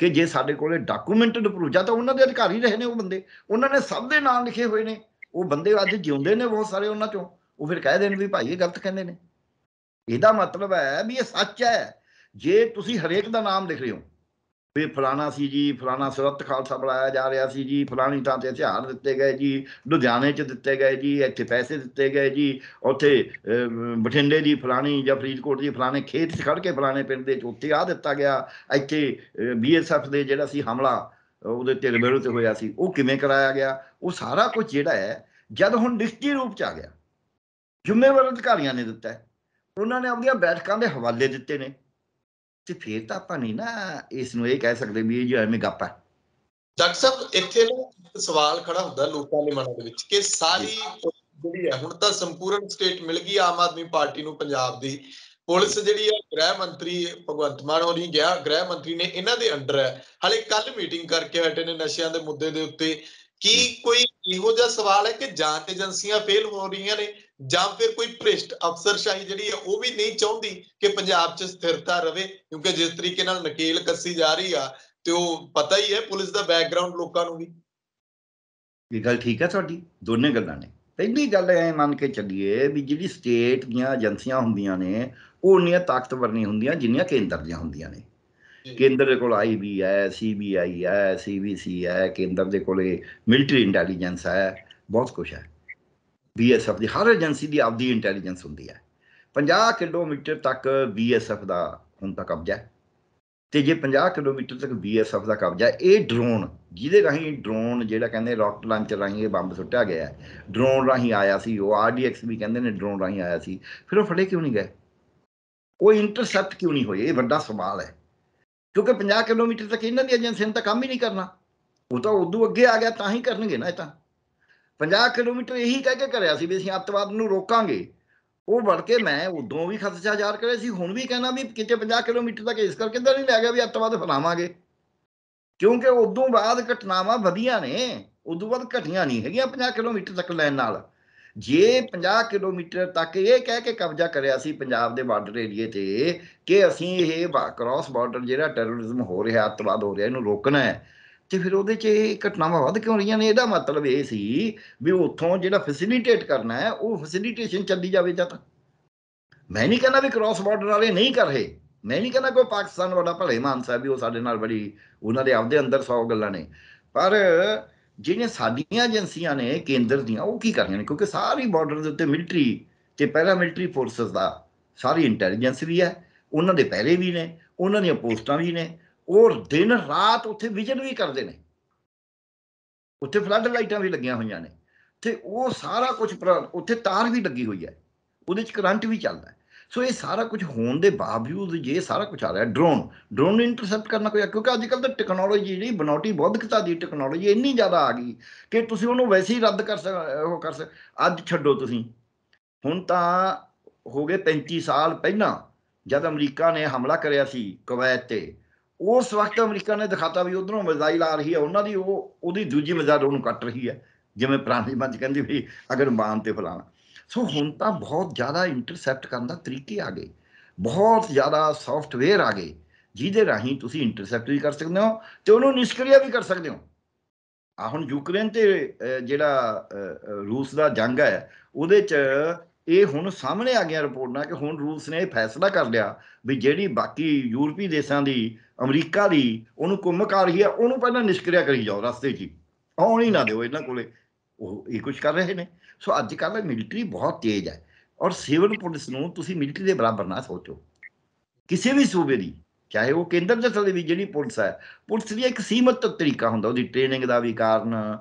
ਕਿ ਜੇ ਸਾਡੇ ਕੋਲ ਡਾਕੂਮੈਂਟਡ ਪ੍ਰੂਫ, ਜਾਂ ਤਾਂ ਉਹਨਾਂ ਦੇ ਅਧਿਕਾਰੀ ਰਹੇ ਨੇ ਉਹ ਬੰਦੇ, ਉਹਨਾਂ ਨੇ ਸਭ ਦੇ ਨਾਮ ਲਿਖੇ ਹੋਏ ਨੇ, ਉਹ ਬੰਦੇ ਅੱਜ ਜਿਉਂਦੇ ਨੇ ਬਹੁਤ ਸਾਰੇ ਉਹਨਾਂ 'ਚੋਂ, ਉਹ ਫਿਰ ਕਹਿ ਦੇਣ ਵੀ ਭਾਈ ਇਹ ਗਲਤ ਕਹਿੰਦੇ ਨੇ। ਇਹਦਾ ਮਤਲਬ ਹੈ ਵੀ ਇਹ ਸੱਚ ਹੈ। ਜੇ ਤੁਸੀਂ ਹਰੇਕ ਦਾ ਨਾਮ ਲਿਖ ਰਹੇ ਹੋ ਵੀ ਫਲਾਣਾ ਸੀ ਜੀ, ਫਲਾਣਾ ਸੁਰਤ ਖਾਲਸਾ ਬੁਲਾਇਆ ਜਾ ਰਿਹਾ ਸੀ ਜੀ, ਫਲਾਣੀ ਥਾਂ ਤੇ ਹਥਿਆਰ ਦਿੱਤੇ ਗਏ ਜੀ, ਲੁਧਿਆਣੇ 'ਚ ਦਿੱਤੇ ਗਏ ਜੀ, ਇੱਥੇ ਪੈਸੇ ਦਿੱਤੇ ਗਏ ਜੀ, ਉੱਥੇ ਬਠਿੰਡੇ ਦੀ ਫਲਾਣੀ ਜਾਂ ਫਰੀਦਕੋਟ ਦੀ ਫਲਾਣੇ ਖੇਤ 'ਚ ਖੜ੍ਹ ਕੇ ਫਲਾਣੇ ਪਿੰਡ ਦੇ 'ਚ ਉੱਥੇ ਆਹ ਦਿੱਤਾ ਗਿਆ, ਇੱਥੇ BSF ਦੇ ਜਿਹੜਾ ਸੀ ਹਮਲਾ ਉਹਦੇ ਧਿਰ ਵਿਰੁੱਧ ਹੋਇਆ ਸੀ, ਉਹ ਕਿਵੇਂ ਕਰਾਇਆ ਗਿਆ, ਉਹ ਸਾਰਾ ਕੁਝ ਜਿਹੜਾ ਹੈ ਜਦ ਹੁਣ ਲਿਖਤੀ ਰੂਪ 'ਚ ਆ ਗਿਆ, ਜ਼ਿੰਮੇਵਾਰ ਅਧਿਕਾਰੀਆਂ ਨੇ ਦਿੱਤਾ, ਉਹਨਾਂ ਨੇ ਆਪਣੀਆਂ ਬੈਠਕਾਂ ਦੇ ਹਵਾਲੇ ਦਿੱਤੇ ਨੇ, ਤੇ ਫਿਰ ਤਾਂ ਆਪਾਂ ਨਹੀਂ ਨਾ ਇਸ ਨੂੰ ਇਹ ਕਹਿ ਸਕਦੇ ਵੀ ਇਹ ਜੋ ਐਵੇਂ ਗੱਪ ਹੈ। ਡਾਕਟਰ ਸਾਹਿਬ, ਇੱਥੇ ਨਾ ਇੱਕ ਸਵਾਲ ਖੜਾ ਹੁੰਦਾ ਲੋਕਾਂ ਦੇ ਮਨਾਂ ਦੇ ਵਿੱਚ ਕਿ ਸਾਰੀ ਜਿਹੜੀ ਹੈ ਹੁਣ ਤਾਂ ਸੰਪੂਰਨ ਸਟੇਟ ਮਿਲ ਗਈ ਆਮ ਆਦਮੀ ਪਾਰਟੀ ਨੂੰ, ਪੰਜਾਬ ਦੀ ਪੁਲਿਸ ਜਿਹੜੀ ਹੈ, ਗ੍ਰਹਿ ਮੰਤਰੀ ਭਗਵੰਤ ਮਾਨ ਹੋਣੀ ਗਿਆ, ਗ੍ਰਹਿ ਮੰਤਰੀ ਨੇ ਇਹਨਾਂ ਦੇ ਅੰਡਰ ਹੈ। ਹਾਲੇ ਕੱਲ ਮੀਟਿੰਗ ਕਰਕੇ ਹਟੇ ਨੇ ਨਸ਼ਿਆਂ ਦੇ ਮੁੱਦੇ ਦੇ ਉੱਤੇ। ਕੀ ਕੋਈ ਇਹੋ ਜਿਹਾ ਸਵਾਲ ਹੈ ਕਿ ਜਾਂਚ ਏਜੰਸੀਆਂ ਫੇਲ ਹੋ ਰਹੀਆਂ ਨੇ, ਜਾਂ ਫਿਰ ਕੋਈ ਭ੍ਰਿਸ਼ਟ ਅਫਸਰਸ਼ਾਹੀ ਜਿਹੜੀ ਹੈ ਉਹ ਵੀ ਨਹੀਂ ਚਾਹੁੰਦੀ ਕਿ ਪੰਜਾਬ 'ਚ ਸਥਿਰਤਾ ਰਵੇ? ਕਿਉਂਕਿ ਜਿਸ ਤਰੀਕੇ ਨਾਲ ਨਕੇਲ ਕੱਸੀ ਜਾ ਰਹੀ ਆ, ਤੇ ਉਹ ਪਤਾ ਹੀ ਹੈ ਪੁਲਿਸ ਦਾ ਬੈਕਗ੍ਰਾਉਂਡ ਲੋਕਾਂ ਨੂੰ ਵੀ। ਇਹ ਗੱਲ ਠੀਕ ਹੈ ਤੁਹਾਡੀ, ਦੋਨੇ ਗੱਲਾਂ ਨੇ। ਪਹਿਲੀ ਗੱਲ ਐ ਮੰਨ ਕੇ ਚੱਲੀਏ ਵੀ ਜਿਹੜੀ ਸਟੇਟ ਦੀਆਂ ਏਜੰਸੀਆਂ ਹੁੰਦੀਆਂ ਨੇ ਉਹ ਉਨੀਆਂ ਤਾਕਤਵਰ ਨਹੀਂ ਹੁੰਦੀਆਂ ਜਿੰਨੀਆਂ ਕੇਂਦਰ ਦੀਆਂ ਹੁੰਦੀਆਂ ਨੇ। ਕੇਂਦਰ ਦੇ ਕੋਲ IB ਹੈ, CBI ਹੈ, CBC ਹੈ, ਕੇਂਦਰ ਦੇ ਕੋਲੇ ਮਿਲਟਰੀ ਇੰਟੈਲੀਜੈਂਸ ਹੈ, ਬਹੁਤ ਕੁਛ ਹੈ। BSF ਦੀ ਹਰ ਏਜੰਸੀ ਦੀ ਆਪਦੀ ਇੰਟੈਲੀਜੈਂਸ ਹੁੰਦੀ ਹੈ। 50 ਕਿਲੋਮੀਟਰ ਤੱਕ BSF ਦਾ ਹੁਣ ਤੱਕ ਕਬਜ਼ਾ ਹੈ, ਤੇ ਜੇ 50 ਕਿਲੋਮੀਟਰ ਤੱਕ BSF ਦਾ ਕਬਜ਼ਾ, ਇਹ ਡਰੋਨ ਜਿਹਦੇ ਰਾਹੀਂ, ਡਰੋਨ ਜਿਹੜਾ ਕਹਿੰਦੇ ਰਾਕਟ ਲਾਂਚਰ ਰਾਹੀਂ ਇਹ ਬੰਬ ਸੁੱਟਿਆ ਗਿਆ, ਡਰੋਨ ਰਾਹੀਂ ਆਇਆ ਸੀ, ਉਹ RDX ਵੀ ਕਹਿੰਦੇ ਨੇ ਡਰੋਨ ਰਾਹੀਂ ਆਇਆ ਸੀ, ਫਿਰ ਉਹ ਫੜੇ ਕਿਉਂ ਨਹੀਂ ਗਏ? ਉਹ ਇੰਟਰਸੈਪਟ ਕਿਉਂ ਨਹੀਂ ਹੋਏ? ਇਹ ਵੱਡਾ ਸਵਾਲ ਹੈ। ਕਿਉਂਕਿ 50 ਕਿਲੋਮੀਟਰ ਤੱਕ ਇਹਨਾਂ ਦੀ ਏਜੰਸੀ ਨੇ ਤਾਂ ਕੰਮ ਹੀ ਨਹੀਂ ਕਰਨਾ, ਉਹ ਤਾਂ ਉਦੋਂ ਅੱਗੇ ਆ ਗਿਆ ਤਾਂ ਹੀ ਕਰਨਗੇ ਨਾ। ਇਹ ਤਾਂ 50 ਕਿਲੋਮੀਟਰ ਇਹੀ ਕਹਿ ਕੇ ਕਰਿਆ ਸੀ ਵੀ ਅਸੀਂ ਅੱਤਵਾਦ ਨੂੰ ਰੋਕਾਂਗੇ, ਉਹ ਵੜ ਕੇ ਮੈਂ ਉਦੋਂ ਵੀ ਖਦਸ਼ਾ ਜ਼ਾਹਰ ਕਰਿਆ ਸੀ, ਹੁਣ ਵੀ ਕਹਿਣਾ ਵੀ ਕਿਤੇ 50 ਕਿਲੋਮੀਟਰ ਤੱਕ ਇਸ ਕਰਕੇ ਤਾਂ ਨਹੀਂ ਲੈ ਗਿਆ ਵੀ ਅੱਤਵਾਦ ਫੈਲਾਵਾਂਗੇ, ਕਿਉਂਕਿ ਉਦੋਂ ਬਾਅਦ ਘਟਨਾਵਾਂ ਵਧੀਆਂ ਨੇ, ਉਦੋਂ ਬਾਅਦ ਘਟੀਆਂ ਨਹੀਂ ਹੈਗੀਆਂ 50 ਕਿਲੋਮੀਟਰ ਤੱਕ ਲੈਣ ਨਾਲ। ਜੇ 50 ਕਿਲੋਮੀਟਰ ਤੱਕ ਇਹ ਕਹਿ ਕੇ ਕਬਜ਼ਾ ਕਰਿਆ ਸੀ ਪੰਜਾਬ ਦੇ ਬਾਰਡਰ ਏਰੀਏ ਤੇ ਕਿ ਅਸੀਂ ਇਹ ਕ੍ਰਾਸ ਬਾਰਡਰ ਜਿਹੜਾ ਟੈਰਰਿਜ਼ਮ ਹੋ ਰਿਹਾ, ਅੱਤਵਾਦ ਹੋ ਰਿਹਾ, ਇਹਨੂੰ ਰੋਕਣਾ ਹੈ, ਤੇ ਫਿਰ ਉਹਦੇ 'ਚ ਇਹ ਘਟਨਾਵਾਂ ਵੱਧ ਕਿਉਂ ਰਹੀਆਂ ਨੇ? ਇਹਦਾ ਮਤਲਬ ਇਹ ਸੀ ਵੀ ਉੱਥੋਂ ਜਿਹੜਾ ਫੈਸਿਲੀਟੇਟ ਕਰਨਾ ਹੈ ਉਹ ਫੈਸਿਲੀਟੇਸ਼ਨ ਚੱਲੀ ਜਾਵੇ। ਜਾਂ ਤਾਂ ਮੈਂ ਨਹੀਂ ਕਹਿੰਦਾ ਵੀ ਕ੍ਰਾਸ ਬਾਰਡਰ ਵਾਲੇ ਨਹੀਂ ਕਰ ਰਹੇ, ਮੈਂ ਨਹੀਂ ਕਹਿੰਦਾ ਕੋਈ ਪਾਕਿਸਤਾਨ ਵਾਲਾ ਭਲੇ ਮਾਨਸ ਹੈ ਵੀ ਉਹ ਸਾਡੇ ਨਾਲ ਬੜੀ, ਉਹਨਾਂ ਦੇ ਆਪਦੇ ਅੰਦਰ 100 ਗੱਲਾਂ ਨੇ, ਪਰ ਜਿਹੜੀਆਂ ਸਾਡੀਆਂ ਏਜੰਸੀਆਂ ਨੇ ਕੇਂਦਰ ਦੀਆਂ ਉਹ ਕੀ ਕਰ ਰਹੀਆਂ ਨੇ? ਕਿਉਂਕਿ ਸਾਰੀ ਬਾਰਡਰ ਦੇ ਉੱਤੇ ਮਿਲਟਰੀ ਤੇ ਪੈਰਾਮਿਲਟਰੀ ਫੋਰਸਸ ਦਾ ਸਾਰੀ ਇੰਟੈਲੀਜੈਂਸ ਵੀ ਹੈ, ਉਹਨਾਂ ਦੇ ਪਹਿਰੇ ਵੀ ਨੇ, ਉਹਨਾਂ ਦੀਆਂ ਪੋਸਟਾਂ ਵੀ ਨੇ, ਉਹ ਦਿਨ ਰਾਤ ਉੱਥੇ ਵਿਜਨ ਵੀ ਕਰਦੇ ਨੇ, ਉੱਥੇ ਫਲੱਡ ਲਾਈਟਾਂ ਵੀ ਲੱਗੀਆਂ ਹੋਈਆਂ ਨੇ, ਤੇ ਉਹ ਸਾਰਾ ਕੁਝ ਉੱਥੇ ਤਾਰ ਵੀ ਲੱਗੀ ਹੋਈ ਹੈ, ਉਹਦੇ 'ਚ ਕਰੰਟ ਵੀ ਚੱਲਦਾ। ਸੋ ਇਹ ਸਾਰਾ ਕੁਝ ਹੋਣ ਦੇ ਬਾਵਜੂਦ ਜੇ ਸਾਰਾ ਕੁਝ ਆ ਰਿਹਾ, ਡਰੋਨ ਨੂੰ ਇੰਟਰਸੈਪਟ ਕਰਨਾ ਕੋਈ, ਕਿਉਂਕਿ ਅੱਜ ਕੱਲ੍ਹ ਤਾਂ ਟੈਕਨੋਲੋਜੀ ਜਿਹੜੀ ਬਣਾਉਟੀ ਬੌਧਿਕਤਾ ਦੀ ਟੈਕਨੋਲੋਜੀ ਇੰਨੀ ਜ਼ਿਆਦਾ ਆ ਗਈ ਕਿ ਤੁਸੀਂ ਉਹਨੂੰ ਵੈਸੇ ਹੀ ਰੱਦ ਕਰ ਅੱਜ ਛੱਡੋ ਤੁਸੀਂ, ਹੁਣ ਤਾਂ ਹੋ ਗਏ 35 ਸਾਲ ਪਹਿਲਾਂ ਜਦ ਅਮਰੀਕਾ ਨੇ ਹਮਲਾ ਕਰਿਆ ਸੀ ਕੁਵੈਤ ਤੇ, ਉਸ ਵਕਤ ਅਮਰੀਕਾ ਨੇ ਦਿਖਾਤਾ ਵੀ ਉਧਰੋਂ ਮਿਜ਼ਾਈਲ ਆ ਰਹੀ ਹੈ, ਉਹਨਾਂ ਦੀ ਉਹਦੀ ਦੂਜੀ ਮਿਜ਼ਾਈਲ ਉਹਨੂੰ ਕੱਟ ਰਹੀ ਹੈ, ਜਿਵੇਂ ਪੁਰਾਣੀ ਬੰਦ ਕਹਿੰਦੀ ਵੀ ਅਗਰ ਬਾਨ ਤੇ ਫਲਾਣਾ। ਸੋ ਹੁਣ ਤਾਂ ਬਹੁਤ ਜ਼ਿਆਦਾ ਇੰਟਰਸੈਪਟ ਕਰਨ ਦਾ ਤਰੀਕੇ ਆ ਗਏ, ਬਹੁਤ ਜ਼ਿਆਦਾ ਸੌਫਟਵੇਅਰ ਆ ਗਏ ਜਿਹਦੇ ਰਾਹੀਂ ਤੁਸੀਂ ਇੰਟਰਸੈਪਟ ਵੀ ਕਰ ਸਕਦੇ ਹੋ ਤੇ ਉਹਨੂੰ ਨਿਸ਼ਕ੍ਰਿਆ ਵੀ ਕਰ ਸਕਦੇ ਹੋ। ਆ ਹੁਣ ਯੂਕਰੇਨ ਤੇ ਜਿਹੜਾ ਰੂਸ ਦਾ ਜੰਗ ਹੈ ਉਹਦੇ 'ਚ ਇਹ ਹੁਣ ਸਾਹਮਣੇ ਆ ਗਿਆ ਰਿਪੋਰਟਾਂ ਕਿ ਹੁਣ ਰੂਸ ਨੇ ਇਹ ਫੈਸਲਾ ਕਰ ਲਿਆ ਵੀ ਜਿਹੜੀ ਬਾਕੀ ਯੂਰਪੀ ਦੇਸ਼ਾਂ ਦੀ, ਅਮਰੀਕਾ ਦੀ ਉਹਨੂੰ ਕੁੰਮਕ ਆ ਰਹੀ ਹੈ, ਉਹਨੂੰ ਪਹਿਲਾਂ ਨਿਸ਼ਕਿਰਿਆ ਕਰੀ ਜਾਓ, ਰਸਤੇ 'ਚ ਹੀ ਆਉਣ ਹੀ ਨਾ ਦਿਓ ਇਹਨਾਂ ਕੋਲੇ। ਉਹ ਇਹ ਕੁਝ ਕਰ ਰਹੇ ਨੇ। ਸੋ ਅੱਜ ਕੱਲ੍ਹ ਮਿਲਟਰੀ ਬਹੁਤ ਤੇਜ਼ ਹੈ, ਔਰ ਸਿਵਲ ਪੁਲਿਸ ਨੂੰ ਤੁਸੀਂ ਮਿਲਟਰੀ ਦੇ ਬਰਾਬਰ ਨਾ ਸੋਚੋ ਕਿਸੇ ਵੀ ਸੂਬੇ ਦੀ, ਚਾਹੇ ਉਹ ਕੇਂਦਰ ਦੇ ਥੱਲੇ ਵੀ ਜਿਹੜੀ ਪੁਲਿਸ ਹੈ, ਪੁਲਿਸ ਦੀ ਇੱਕ ਸੀਮਤ ਤਰੀਕਾ ਹੁੰਦਾ ਉਹਦੀ ਟ੍ਰੇਨਿੰਗ ਦਾ ਵੀ ਕਾਰਨ,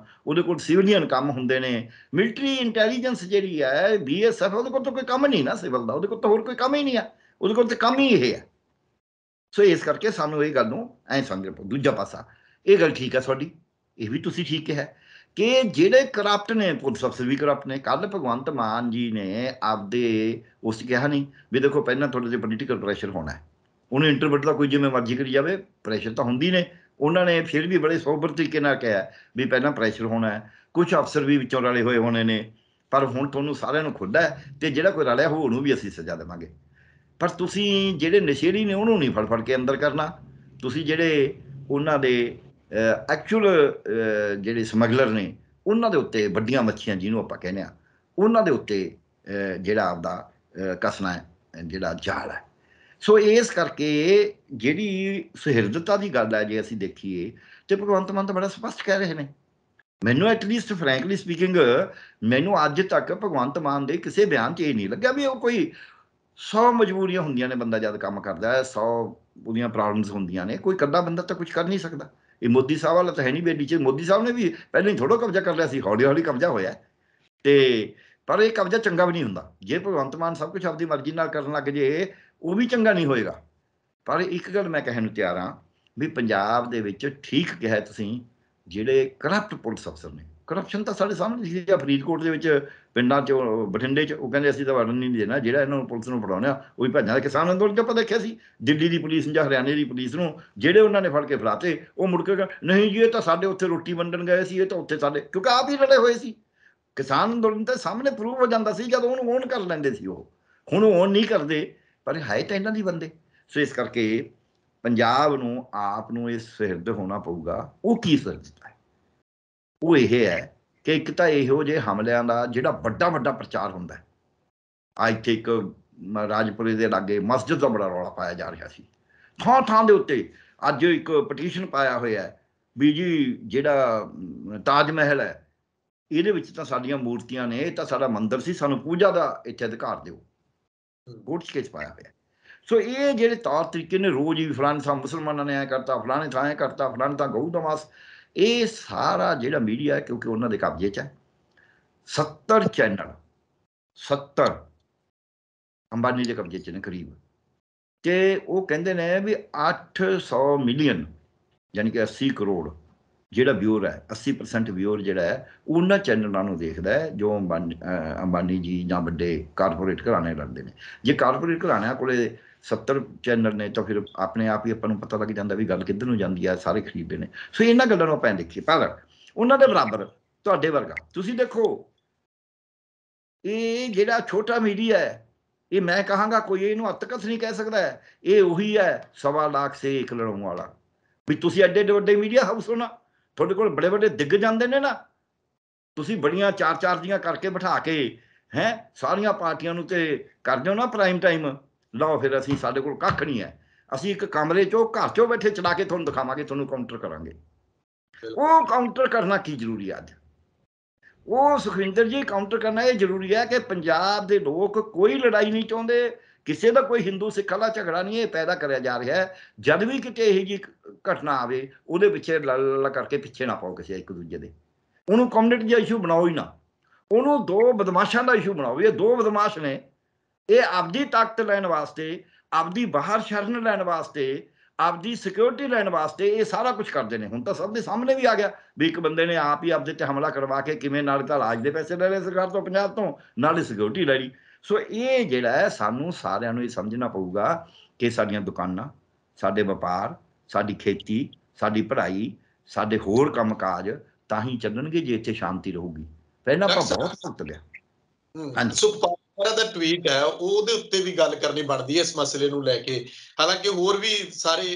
ਉਹਦੇ ਕੋਲ ਸਿਵਲੀਅਨ ਕੰਮ ਹੁੰਦੇ ਨੇ। ਮਿਲਟਰੀ ਇੰਟੈਲੀਜੈਂਸ ਜਿਹੜੀ ਹੈ BSF, ਉਹਦੇ ਕੋਲ ਤਾਂ ਕੋਈ ਕੰਮ ਨਹੀਂ ਨਾ ਸਿਵਲ ਦਾ, ਉਹਦੇ ਕੋਲ ਤਾਂ ਹੋਰ ਕੋਈ ਕੰਮ ਹੀ ਨਹੀਂ ਆ, ਉਹਦੇ ਕੋਲ ਤਾਂ ਕੰਮ ਹੀ ਇਹ ਹੈ। ਸੋ ਇਸ ਕਰਕੇ ਸਾਨੂੰ ਇਹ ਗੱਲ ਨੂੰ ਐਂ ਸਮਝ ਲਓ। ਦੂਜਾ ਪਾਸਾ, ਇਹ ਗੱਲ ਠੀਕ ਹੈ ਤੁਹਾਡੀ, ਇਹ ਵੀ ਤੁਸੀਂ ਠੀਕ ਕਿਹਾ ਕਿ ਜਿਹੜੇ ਕਰਪਟ ਨੇ ਪੁਲਿਸ ਅਫਸਰ ਵੀ ਕਰਪਟ ਨੇ। ਕੱਲ ਭਗਵੰਤ ਮਾਨ ਜੀ ਨੇ ਆਪਦੇ ਉਸ ਕਿਹਾ ਨਹੀਂ ਵੀ ਦੇਖੋ ਪਹਿਲਾਂ ਤੁਹਾਡੇ ਤੇ ਪੋਲੀਟੀਕਲ ਪ੍ਰੈਸ਼ਰ ਹੋਣਾ ਹੈ, ਉਹਨੂੰ ਇੰਟਰਵਿਊ ਦਾ ਕੋਈ ਜਿਵੇਂ ਮਰਜ਼ੀ ਕਰੀ ਜਾਵੇ, ਪ੍ਰੈਸ਼ਰ ਤਾਂ ਹੁੰਦੀ ਨੇ। ਉਹਨਾਂ ਨੇ ਫਿਰ ਵੀ ਬੜੇ ਸੋਬਰ ਤਰੀਕੇ ਨਾਲ ਕਿਹਾ ਵੀ ਪਹਿਲਾਂ ਪ੍ਰੈਸ਼ਰ ਹੋਣਾ ਹੈ, ਕੁਝ ਅਫਸਰ ਵੀ ਵਿੱਚੋਂ ਰਲੇ ਹੋਏ ਹੋਣੇ ਨੇ, ਪਰ ਹੁਣ ਤੁਹਾਨੂੰ ਸਾਰਿਆਂ ਨੂੰ ਖੁੱਲ੍ਹਾ ਹੈ ਤੇ ਜਿਹੜਾ ਕੋਈ ਰਲਿਆ ਹੋ ਉਹਨੂੰ ਵੀ ਅਸੀਂ ਸਜ਼ਾ ਦੇਵਾਂਗੇ। ਪਰ ਤੁਸੀਂ ਜਿਹੜੇ ਨਸ਼ੇੜੀ ਨੇ ਉਹਨੂੰ ਨਹੀਂ ਫੜ ਫੜ ਕੇ ਅੰਦਰ ਕਰਨਾ, ਤੁਸੀਂ ਜਿਹੜੇ ਉਹਨਾਂ ਦੇ ਐਕਚੁਅਲ ਜਿਹੜੇ ਸਮਗਲਰ ਨੇ ਉਹਨਾਂ ਦੇ ਉੱਤੇ, ਵੱਡੀਆਂ ਮੱਛੀਆਂ ਜਿਹਨੂੰ ਆਪਾਂ ਕਹਿੰਦੇ ਹਾਂ, ਉਹਨਾਂ ਦੇ ਉੱਤੇ ਜਿਹੜਾ ਆਪਦਾ ਕੱਸਣਾ ਹੈ, ਜਿਹੜਾ ਜਾਲ ਹੈ। ਸੋ ਇਸ ਕਰਕੇ ਜਿਹੜੀ ਸੁਹਿਰਦਤਾ ਦੀ ਗੱਲ ਹੈ ਜੇ ਅਸੀਂ ਦੇਖੀਏ ਤੇ ਭਗਵੰਤ ਮਾਨ ਤਾਂ ਬੜਾ ਸਪਸ਼ਟ ਕਹਿ ਰਹੇ ਨੇ। ਮੈਨੂੰ ਐਟਲੀਸਟ ਫਰੈਂਕਲੀ ਸਪੀਕਿੰਗ, ਮੈਨੂੰ ਅੱਜ ਤੱਕ ਭਗਵੰਤ ਮਾਨ ਦੇ ਕਿਸੇ ਬਿਆਨ 'ਚ ਇਹ ਨਹੀਂ ਲੱਗਿਆ ਵੀ ਉਹ ਕੋਈ 100 ਮਜਬੂਰੀਆਂ ਹੁੰਦੀਆਂ ਨੇ, ਬੰਦਾ ਜਦ ਕੰਮ ਕਰਦਾ ਹੈ 100 ਉਹਦੀਆਂ ਪ੍ਰੋਬਲਮਸ ਹੁੰਦੀਆਂ ਨੇ, ਕੋਈ ਇਕੱਲਾ ਬੰਦਾ ਤਾਂ ਕੁਝ ਕਰ ਨਹੀਂ ਸਕਦਾ। ਇਹ ਮੋਦੀ ਸਾਹਿਬ ਵਾਲਾ ਤਾਂ ਹੈ ਨਹੀਂ ਬੇਟੀ 'ਚ, ਮੋਦੀ ਸਾਹਿਬ ਨੇ ਵੀ ਪਹਿਲਾਂ ਹੀ ਥੋੜ੍ਹਾ ਕਬਜ਼ਾ ਕਰ ਲਿਆ ਸੀ, ਹੌਲੀ ਹੌਲੀ ਕਬਜ਼ਾ ਹੋਇਆ ਤੇ ਪਰ ਇਹ ਕਬਜ਼ਾ ਚੰਗਾ ਵੀ ਨਹੀਂ ਹੁੰਦਾ। ਜੇ ਭਗਵੰਤ ਮਾਨ ਸਭ ਕੁਝ ਆਪਦੀ ਮਰਜ਼ੀ ਨਾਲ ਕਰਨ ਲੱਗ ਜੇ ਉਹ ਵੀ ਚੰਗਾ ਨਹੀਂ ਹੋਏਗਾ। ਪਰ ਇੱਕ ਗੱਲ ਮੈਂ ਕਹਿਣ ਨੂੰ ਤਿਆਰ ਹਾਂ ਵੀ ਪੰਜਾਬ ਦੇ ਵਿੱਚ ਠੀਕ ਕਿਹਾ ਤੁਸੀਂ, ਜਿਹੜੇ ਕਰਪਟ ਪੁਲਿਸ ਅਫਸਰ ਨੇ, ਕਰਪਸ਼ਨ ਤਾਂ ਸਾਡੇ ਸਾਹਮਣੇ ਸੀ। ਫਰੀਦਕੋਟ ਦੇ ਵਿੱਚ ਪਿੰਡਾਂ 'ਚ, ਬਠਿੰਡੇ 'ਚ ਉਹ ਕਹਿੰਦੇ ਅਸੀਂ ਤਾਂ ਵੜਨ ਨਹੀਂ ਦੇਣਾ, ਜਿਹੜਾ ਇਹਨਾਂ ਨੂੰ ਪੁਲਿਸ ਨੂੰ ਫੜਾਉਣਾ ਉਹ ਵੀ ਭੱਜਾਂ। ਕਿਸਾਨ ਅੰਦੋਲਨ 'ਚ ਆਪਾਂ ਦੇਖਿਆ ਸੀ ਦਿੱਲੀ ਦੀ ਪੁਲਿਸ ਜਾਂ ਹਰਿਆਣੇ ਦੀ ਪੁਲਿਸ ਨੂੰ ਜਿਹੜੇ ਉਹਨਾਂ ਨੇ ਫੜ ਕੇ ਫੜਾਤੇ, ਉਹ ਮੁੜ ਕੇ ਨਹੀਂ ਜੀ ਇਹ ਤਾਂ ਸਾਡੇ ਉੱਥੇ ਰੋਟੀ ਵੰਡਣ ਗਏ ਸੀ, ਇਹ ਤਾਂ ਉੱਥੇ ਸਾਡੇ, ਕਿਉਂਕਿ ਆਪ ਹੀ ਲੜੇ ਹੋਏ ਸੀ। ਕਿਸਾਨ ਅੰਦੋਲਨ ਤੇ ਸਾਹਮਣੇ ਪ੍ਰੂਵ ਹੋ ਜਾਂਦਾ ਸੀ ਜਦੋਂ ਉਹਨੂੰ ਓਨ ਕਰ ਲੈਂਦੇ ਸੀ ਉਹ, ਹੁਣ ਓਨ ਨਹੀਂ ਕਰਦੇ, ਪਰ ਹੈ ਤਾਂ ਇਹਨਾਂ ਦੀ ਬੰਦੇ। ਸੋ ਇਸ ਕਰਕੇ ਪੰਜਾਬ ਨੂੰ ਆਪ ਨੂੰ ਇਹ ਸੁਹਿਰਦ ਹੋਣਾ ਪਊਗਾ। ਉਹ ਕੀ ਸੁਹਿਰਦਤਾ ਹੈ? ਉਹ ਇਹ ਹੈ ਕਿ ਇੱਕ ਤਾਂ ਇਹੋ ਜਿਹੇ ਹਮਲਿਆਂ ਦਾ ਜਿਹੜਾ ਵੱਡਾ ਵੱਡਾ ਪ੍ਰਚਾਰ ਹੁੰਦਾ ਹੈ। ਆ ਇੱਥੇ ਇੱਕ ਰਾਜਪੁਰੇ ਦੇ ਲਾਗੇ ਮਸਜਿਦ ਦਾ ਬੜਾ ਰੌਲਾ ਪਾਇਆ ਜਾ ਰਿਹਾ ਸੀ, ਥਾਂ ਥਾਂ ਦੇ ਉੱਤੇ ਅੱਜ ਇੱਕ ਪਟੀਸ਼ਨ ਪਾਇਆ ਹੋਇਆ ਵੀ ਜੀ ਜਿਹੜਾ ਤਾਜ ਮਹਿਲ ਹੈ ਇਹਦੇ ਵਿੱਚ ਤਾਂ ਸਾਡੀਆਂ ਮੂਰਤੀਆਂ ਨੇ, ਇਹ ਤਾਂ ਸਾਡਾ ਮੰਦਿਰ ਸੀ, ਸਾਨੂੰ ਪੂਜਾ ਦਾ ਇੱਥੇ ਅਧਿਕਾਰ ਦਿਓ, ਕੋਰਟ 'ਚ ਕੇਸ ਪਾਇਆ ਹੋਇਆ। ਸੋ ਇਹ ਜਿਹੜੇ ਤੌਰ ਤਰੀਕੇ ਨੇ, ਰੋਜ਼ ਹੀ ਫਲਾਣੇ ਥਾਂ ਮੁਸਲਮਾਨਾਂ ਨੇ ਐਂ ਕਰਤਾ, ਫਲਾਣੇ ਥਾਂ ਐਂ ਕਰਤਾ, ਫਲਾਣੇ ਥਾਂ ਗਊ ਦਾ ਮਾਸ, ਇਹ ਸਾਰਾ ਜਿਹੜਾ ਮੀਡੀਆ ਹੈ ਕਿਉਂਕਿ ਉਹਨਾਂ ਦੇ ਕਬਜ਼ੇ 'ਚ ਹੈ। 70 ਚੈਨਲ, 70 ਅੰਬਾਨੀ ਦੇ ਕਬਜ਼ੇ 'ਚ ਨੇ ਕਰੀਬ, ਤੇ ਉਹ ਕਹਿੰਦੇ ਨੇ ਵੀ 800 ਮਿਲੀਅਨ ਯਾਨੀ ਕਿ 80 ਕਰੋੜ ਜਿਹੜਾ ਵਿਊਰ ਹੈ, 80% ਵਿਊਰ ਜਿਹੜਾ ਹੈ ਉਹਨਾਂ ਚੈਨਲਾਂ ਨੂੰ ਦੇਖਦਾ ਹੈ ਜੋ ਅੰਬਾਨੀ ਜੀ ਜਾਂ ਵੱਡੇ ਕਾਰਪੋਰੇਟ ਘਰਾਣੇ ਲੜਦੇ ਨੇ। ਜੇ ਕਾਰਪੋਰੇਟ ਘਰਾਣਿਆਂ ਕੋਲੇ 70 ਚੈਨਲ ਨੇ ਤਾਂ ਫਿਰ ਆਪਣੇ ਆਪ ਹੀ ਆਪਾਂ ਨੂੰ ਪਤਾ ਲੱਗ ਜਾਂਦਾ ਵੀ ਗੱਲ ਕਿੱਧਰ ਨੂੰ ਜਾਂਦੀ ਹੈ, ਸਾਰੇ ਖਰੀਦਦੇ ਨੇ। ਸੋ ਇਹਨਾਂ ਗੱਲਾਂ ਨੂੰ ਆਪਾਂ ਦੇਖੀਏ। ਪਰ ਉਹਨਾਂ ਦੇ ਬਰਾਬਰ ਤੁਹਾਡੇ ਵਰਗਾ ਤੁਸੀਂ ਦੇਖੋ, ਇਹ ਜਿਹੜਾ ਛੋਟਾ ਮੀਡੀਆ ਹੈ, ਇਹ ਮੈਂ ਕਹਾਂਗਾ ਕੋਈ ਇਹਨੂੰ ਹੱਤਕਸ ਨਹੀਂ ਕਹਿ ਸਕਦਾ, ਇਹ ਉਹੀ ਹੈ 1.25 ਲੱਖ ਸੇ ਇੱਕ ਲੜਾਉਣ ਵਾਲਾ। ਵੀ ਤੁਸੀਂ ਐਡੇ ਐਡੇ ਵੱਡੇ ਮੀਡੀਆ ਹਾਊਸ ਹੋ ਨਾ, ਤੁਹਾਡੇ ਕੋਲ ਬੜੇ ਵੱਡੇ ਦਿੱਗ ਜਾਂਦੇ ਨੇ ਨਾ, ਤੁਸੀਂ ਬੜੀਆਂ ਚਾਰ ਦੀਆਂ ਕਰਕੇ ਬਿਠਾ ਕੇ ਹੈ ਸਾਰੀਆਂ ਪਾਰਟੀਆਂ ਨੂੰ ਤੇ ਕਰ ਦਿਓ ਨਾ ਪ੍ਰਾਈਮ ਟਾਈਮ, ਲਓ ਫਿਰ ਅਸੀਂ ਸਾਡੇ ਕੋਲ ਕੱਖ ਨਹੀਂ ਹੈ, ਅਸੀਂ ਇੱਕ ਕਮਰੇ 'ਚੋਂ ਘਰ 'ਚੋਂ ਬੈਠੇ ਚਲਾ ਕੇ ਤੁਹਾਨੂੰ ਦਿਖਾਵਾਂਗੇ, ਤੁਹਾਨੂੰ ਕਾਊਂਟਰ ਕਰਾਂਗੇ। ਉਹ ਕਾਊਂਟਰ ਕਰਨਾ ਕੀ ਜ਼ਰੂਰੀ ਹੈ ਅੱਜ? ਉਹ ਸੁਖਵਿੰਦਰ ਜੀ ਕਾਊਂਟਰ ਕਰਨਾ ਇਹ ਜ਼ਰੂਰੀ ਹੈ ਕਿ ਪੰਜਾਬ ਦੇ ਲੋਕ ਕੋਈ ਲੜਾਈ ਨਹੀਂ ਚਾਹੁੰਦੇ, ਕਿਸੇ ਦਾ ਕੋਈ ਹਿੰਦੂ ਸਿੱਖ ਵਾਲਾ ਝਗੜਾ ਨਹੀਂ ਇਹ ਪੈਦਾ ਕਰਿਆ ਜਾ ਰਿਹਾ ਹੈ। ਜਦ ਵੀ ਕਿਤੇ ਇਹੋ ਜਿਹੀ ਘਟਨਾ ਆਵੇ ਉਹਦੇ ਪਿੱਛੇ ਲੱਲ ਕਰਕੇ ਪਿੱਛੇ ਨਾ ਪਾਓ ਕਿਸੇ ਇੱਕ ਦੂਜੇ ਦੇ, ਉਹਨੂੰ ਕਮਿਊਨਿਟੀ ਦਾ ਇਸ਼ੂ ਬਣਾਓ ਹੀ ਨਾ, ਉਹਨੂੰ ਦੋ ਬਦਮਾਸ਼ਾਂ ਦਾ ਇਸ਼ੂ ਬਣਾਓ। ਇਹ ਦੋ ਬਦਮਾਸ਼ ਨੇ, ਇਹ ਆਪਦੀ ਤਾਕਤ ਲੈਣ ਵਾਸਤੇ, ਆਪਦੀ ਬਾਹਰ ਸ਼ਰਨ ਲੈਣ ਵਾਸਤੇ, ਆਪਦੀ ਸਿਕਿਉਰਿਟੀ ਲੈਣ ਵਾਸਤੇ ਇਹ ਸਾਰਾ ਕੁਝ ਕਰਦੇ ਨੇ। ਹੁਣ ਤਾਂ ਸਭ ਦੇ ਸਾਹਮਣੇ ਵੀ ਆ ਗਿਆ ਵੀ ਇੱਕ ਬੰਦੇ ਨੇ ਆਪ ਹੀ ਆਪਦੇ ਤੇ ਹਮਲਾ ਕਰਵਾ ਕੇ ਕਿਵੇਂ ਨਾਲ ਤਾਂ ਇਲਾਜ ਦੇ ਪੈਸੇ ਲੈ ਲਏ ਸਰਕਾਰ ਤੋਂ, ਪੰਜਾਬ ਤੋਂ, ਨਾਲ ਸਿਕਿਉਰਿਟੀ ਲੈ ਲਈ। ਸੋ ਇਹ ਜਿਹੜਾ ਹੈ ਸਾਨੂੰ ਸਾਰਿਆਂ ਨੂੰ ਇਹ ਸਮਝਣਾ ਪਊਗਾ ਕਿ ਸਾਡੀਆਂ ਦੁਕਾਨਾਂ, ਸਾਡੇ ਵਪਾਰ, ਸਾਡੀ ਖੇਤੀ, ਸਾਡੀ ਪੜ੍ਹਾਈ, ਸਾਡੇ ਹੋਰ ਕੰਮਕਾਜ ਤਾਂ ਹੀ ਚੱਲਣਗੇ ਜੇ ਇੱਥੇ ਸ਼ਾਂਤੀ ਰਹੂਗੀ। ਪਹਿਲਾਂ ਆਪਾਂ ਬਹੁਤ ਭੁਗਤ ਲਿਆ। ਸੁਖਪਾਲ ਦਾ ਟਵੀਟ ਹੈ ਉਹਦੇ ਉੱਤੇ ਵੀ ਗੱਲ ਕਰਨੀ ਬਣਦੀ ਹੈ ਇਸ ਮਸਲੇ ਨੂੰ ਲੈ ਕੇ। ਹਾਲਾਂਕਿ ਹੋਰ ਵੀ ਸਾਰੇ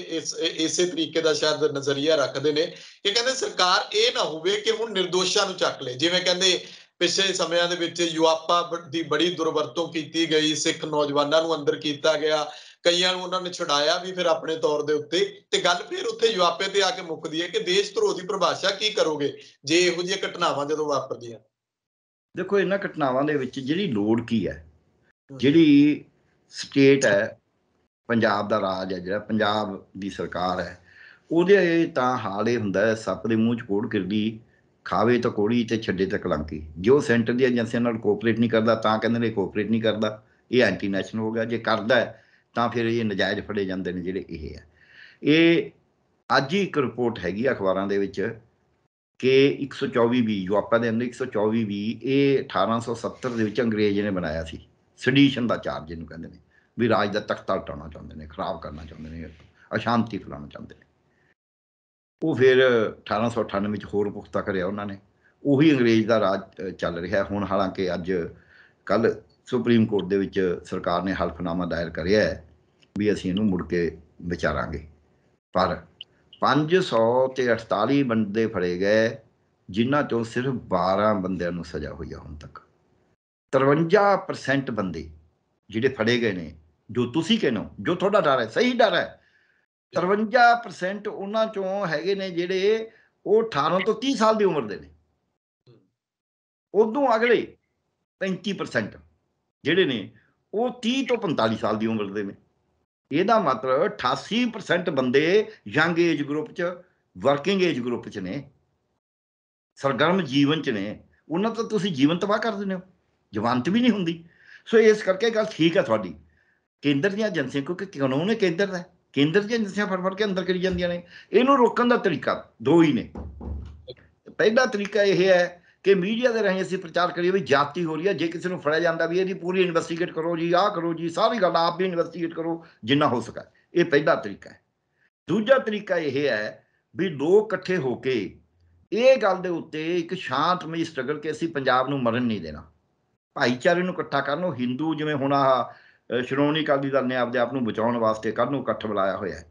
ਇਸੇ ਤਰੀਕੇ ਦਾ ਸ਼ਾਇਦ ਨਜ਼ਰੀਆ ਰੱਖਦੇ ਨੇ ਕਿ ਕਹਿੰਦੇ ਸਰਕਾਰ ਇਹ ਨਾ ਹੋਵੇ ਕਿ ਹੁਣ ਨਿਰਦੋਸ਼ਾਂ ਨੂੰ ਚੱਕ ਲੇ, ਜਿਵੇਂ ਕਹਿੰਦੇ ਪਿਛਲੇ ਸਮਿਆਂ ਦੇ ਵਿੱਚ ਯੂਆਪਾ ਦੀ ਬੜੀ ਦੁਰਵਰਤੋਂ ਕੀਤੀ ਗਈ, ਸਿੱਖ ਨੌਜਵਾਨਾਂ ਨੂੰ ਅੰਦਰ ਕੀਤਾ ਗਿਆ, ਕਈਆਂ ਨੂੰ ਉਹਨਾਂ ਨੇ ਛੁਡਾਇਆ ਵੀ ਫਿਰ ਆਪਣੇ ਤੌਰ ਦੇ ਉੱਤੇ। ਤੇ ਗੱਲ ਫਿਰ ਉੱਥੇ ਯੂਆਪੇ ਤੇ ਆ ਕੇ ਮੁੱਕਦੀ ਹੈ ਕਿ ਦੇਸ਼ ਧਰੋਹ ਦੀ ਪਰਿਭਾਸ਼ਾ ਕੀ ਕਰੋਗੇ ਜੇ ਇਹੋ ਜਿਹੀਆਂ ਘਟਨਾਵਾਂ ਜਦੋਂ ਵਾਪਰਦੀਆਂ? ਦੇਖੋ, ਇਹਨਾਂ ਘਟਨਾਵਾਂ ਦੇ ਵਿੱਚ ਜਿਹੜੀ ਲੋੜ ਕੀ ਹੈ, ਜਿਹੜੀ ਸਟੇਟ ਹੈ, ਪੰਜਾਬ ਦਾ ਰਾਜ ਹੈ, ਜਿਹੜਾ ਪੰਜਾਬ ਦੀ ਸਰਕਾਰ ਹੈ, ਉਹਦੇ ਤਾਂ ਹਾਲ ਇਹ ਹੁੰਦਾ ਹੈ, ਸੱਪ ਦੇ ਮੂੰਹ 'ਚ ਕੋੜ ਕਿਰਦੀ, ਖਾਵੇ ਤਾਂ ਕੋੜੀ ਤੇ ਛੱਡੇ ਤਾਂ ਕਲੰਕੀ। ਜੋ ਸੈਂਟਰ ਦੀ ਏਜੰਸੀਆਂ ਨਾਲ ਕੋਆਪਰੇਟ ਨਹੀਂ ਕਰਦਾ ਤਾਂ ਕਹਿੰਦੇ ਨੇ ਕੋਆਪਰੇਟ ਨਹੀਂ ਕਰਦਾ, ਇਹ ਐਂਟੀ ਨੈਸ਼ਨਲ ਹੋ ਗਿਆ। ਜੇ ਕਰਦਾ ਹੈ ਤਾਂ ਫਿਰ ਇਹ ਨਜਾਇਜ਼ ਫੜੇ ਜਾਂਦੇ ਨੇ ਜਿਹੜੇ ਇਹ ਹੈ। ਇਹ ਅੱਜ ਹੀ ਇੱਕ ਰਿਪੋਰਟ ਹੈਗੀ ਆ ਅਖਬਾਰਾਂ ਦੇ ਵਿੱਚ ਕਿ 124 ਯੂਆਪਾ ਦੇ ਅੰਦਰ 124 ਇਹ 1870 ਦੇ ਵਿੱਚ ਅੰਗਰੇਜ਼ ਨੇ ਬਣਾਇਆ ਸੀ। ਸਡੀਸ਼ਨ ਦਾ ਚਾਰਜ ਜਿਹਨੂੰ ਕਹਿੰਦੇ ਨੇ, ਵੀ ਰਾਜ ਦਾ ਤਖਤਾ ਉਟਾਉਣਾ ਚਾਹੁੰਦੇ ਨੇ, ਖਰਾਬ ਕਰਨਾ ਚਾਹੁੰਦੇ ਨੇ, ਅਸ਼ਾਂਤੀ ਫੈਲਾਉਣਾ ਚਾਹੁੰਦੇ ਨੇ। ਉਹ ਫਿਰ 1898 ਵਿੱਚ ਹੋਰ ਪੁਖਤਾ ਕਰਿਆ ਉਹਨਾਂ ਨੇ। ਉਹੀ ਅੰਗਰੇਜ਼ ਦਾ ਰਾਜ ਚੱਲ ਰਿਹਾ ਹੁਣ। ਹਾਲਾਂਕਿ ਅੱਜ ਕੱਲ੍ਹ ਸੁਪਰੀਮ ਕੋਰਟ ਦੇ ਵਿੱਚ ਸਰਕਾਰ ਨੇ ਹਲਫਨਾਮਾ ਦਾਇਰ ਕਰਿਆ ਹੈ ਵੀ ਅਸੀਂ ਇਹਨੂੰ ਮੁੜ ਕੇ ਵਿਚਾਰਾਂਗੇ। ਪਰ 548 ਬੰਦੇ ਫੜੇ ਗਏ, ਜਿਨ੍ਹਾਂ ਚੋਂ ਸਿਰਫ 12 ਬੰਦਿਆਂ ਨੂੰ ਸਜ਼ਾ ਹੋਈ ਆ ਹੁਣ ਤੱਕ। 53% ਬੰਦੇ ਜਿਹੜੇ ਫੜੇ ਗਏ ਨੇ, ਜੋ ਤੁਸੀਂ ਕਹਿੰਦੇ ਹੋ, ਜੋ ਤੁਹਾਡਾ ਡਰ ਹੈ, ਸਹੀ ਡਰ ਹੈ, 53% ਉਹਨਾਂ ਚੋਂ ਹੈਗੇ ਨੇ ਜਿਹੜੇ ਉਹ 18 ਤੋਂ 30 ਸਾਲ ਦੀ ਉਮਰ ਦੇ ਨੇ। ਉਦੋਂ ਅਗਲੇ 35% ਜਿਹੜੇ ਨੇ ਉਹ 30 ਤੋਂ 45 ਸਾਲ ਦੀ ਉਮਰ ਦੇ ਨੇ। ਇਹਦਾ ਮਤਲਬ 88% ਬੰਦੇ ਯੰਗ ਏਜ ਗਰੁੱਪ 'ਚ, ਵਰਕਿੰਗ ਏਜ ਗਰੁੱਪ 'ਚ ਨੇ, ਸਰਗਰਮ ਜੀਵਨ 'ਚ ਨੇ। ਉਹਨਾਂ ਤੋਂ ਤੁਸੀਂ ਜੀਵਨ ਤਬਾਹ ਕਰ ਦਿੰਦੇ ਹੋ, ਜ਼ਮਾਨਤ ਵੀ ਨਹੀਂ ਹੁੰਦੀ। ਸੋ ਇਸ ਕਰਕੇ ਗੱਲ ਠੀਕ ਹੈ ਤੁਹਾਡੀ, ਕੇਂਦਰ ਦੀਆਂ ਏਜੰਸੀਆਂ, ਕਿਉਂਕਿ ਕਾਨੂੰਨ ਕੇਂਦਰ ਦਾ, ਕੇਂਦਰ ਦੀਆਂ ਏਜੰਸੀਆਂ ਫੜ ਕੇ ਅੰਦਰ ਕਰੀ ਜਾਂਦੀਆਂ ਨੇ। ਇਹਨੂੰ ਰੋਕਣ ਦਾ ਤਰੀਕਾ ਦੋ ਹੀ ਨੇ। ਪਹਿਲਾ ਤਰੀਕਾ ਇਹ ਹੈ ਕਿ ਮੀਡੀਆ ਦੇ ਰਾਹੀਂ ਅਸੀਂ ਪ੍ਰਚਾਰ ਕਰੀਏ ਵੀ ਜਾਤੀ ਹੋ ਰਹੀ ਹੈ। ਜੇ ਕਿਸੇ ਨੂੰ ਫੜਿਆ ਜਾਂਦਾ ਵੀ ਇਹਦੀ ਪੂਰੀ ਇਨਵੈਸਟੀਗੇਟ ਕਰੋ ਜੀ, ਆਹ ਕਰੋ ਜੀ, ਸਾਰੀ ਗੱਲ ਆਪ ਵੀ ਇਨਵੈਸਟੀਗੇਟ ਕਰੋ ਜਿੰਨਾ ਹੋ ਸਕਾ। ਇਹ ਪਹਿਲਾ ਤਰੀਕਾ ਹੈ। ਦੂਜਾ ਤਰੀਕਾ ਇਹ ਹੈ ਵੀ ਲੋਕ ਇਕੱਠੇ ਹੋ ਕੇ ਇਹ ਗੱਲ ਦੇ ਉੱਤੇ ਇੱਕ ਸ਼ਾਂਤਮਈ ਸਟਰਗਲ, ਕਿ ਅਸੀਂ ਪੰਜਾਬ ਨੂੰ ਮਰਨ ਨਹੀਂ ਦੇਣਾ, ਭਾਈਚਾਰੇ ਨੂੰ ਇਕੱਠਾ ਕਰਨ। ਹਿੰਦੂ ਜਿਵੇਂ ਹੁਣ ਆਹ ਸ਼੍ਰੋਮਣੀ ਅਕਾਲੀ ਦਲ ਨੇ ਆਪਦੇ ਆਪ ਨੂੰ ਬਚਾਉਣ ਵਾਸਤੇ ਕੱਲ੍ਹ ਨੂੰ ਇਕੱਠ ਬੁਲਾਇਆ ਹੋਇਆ।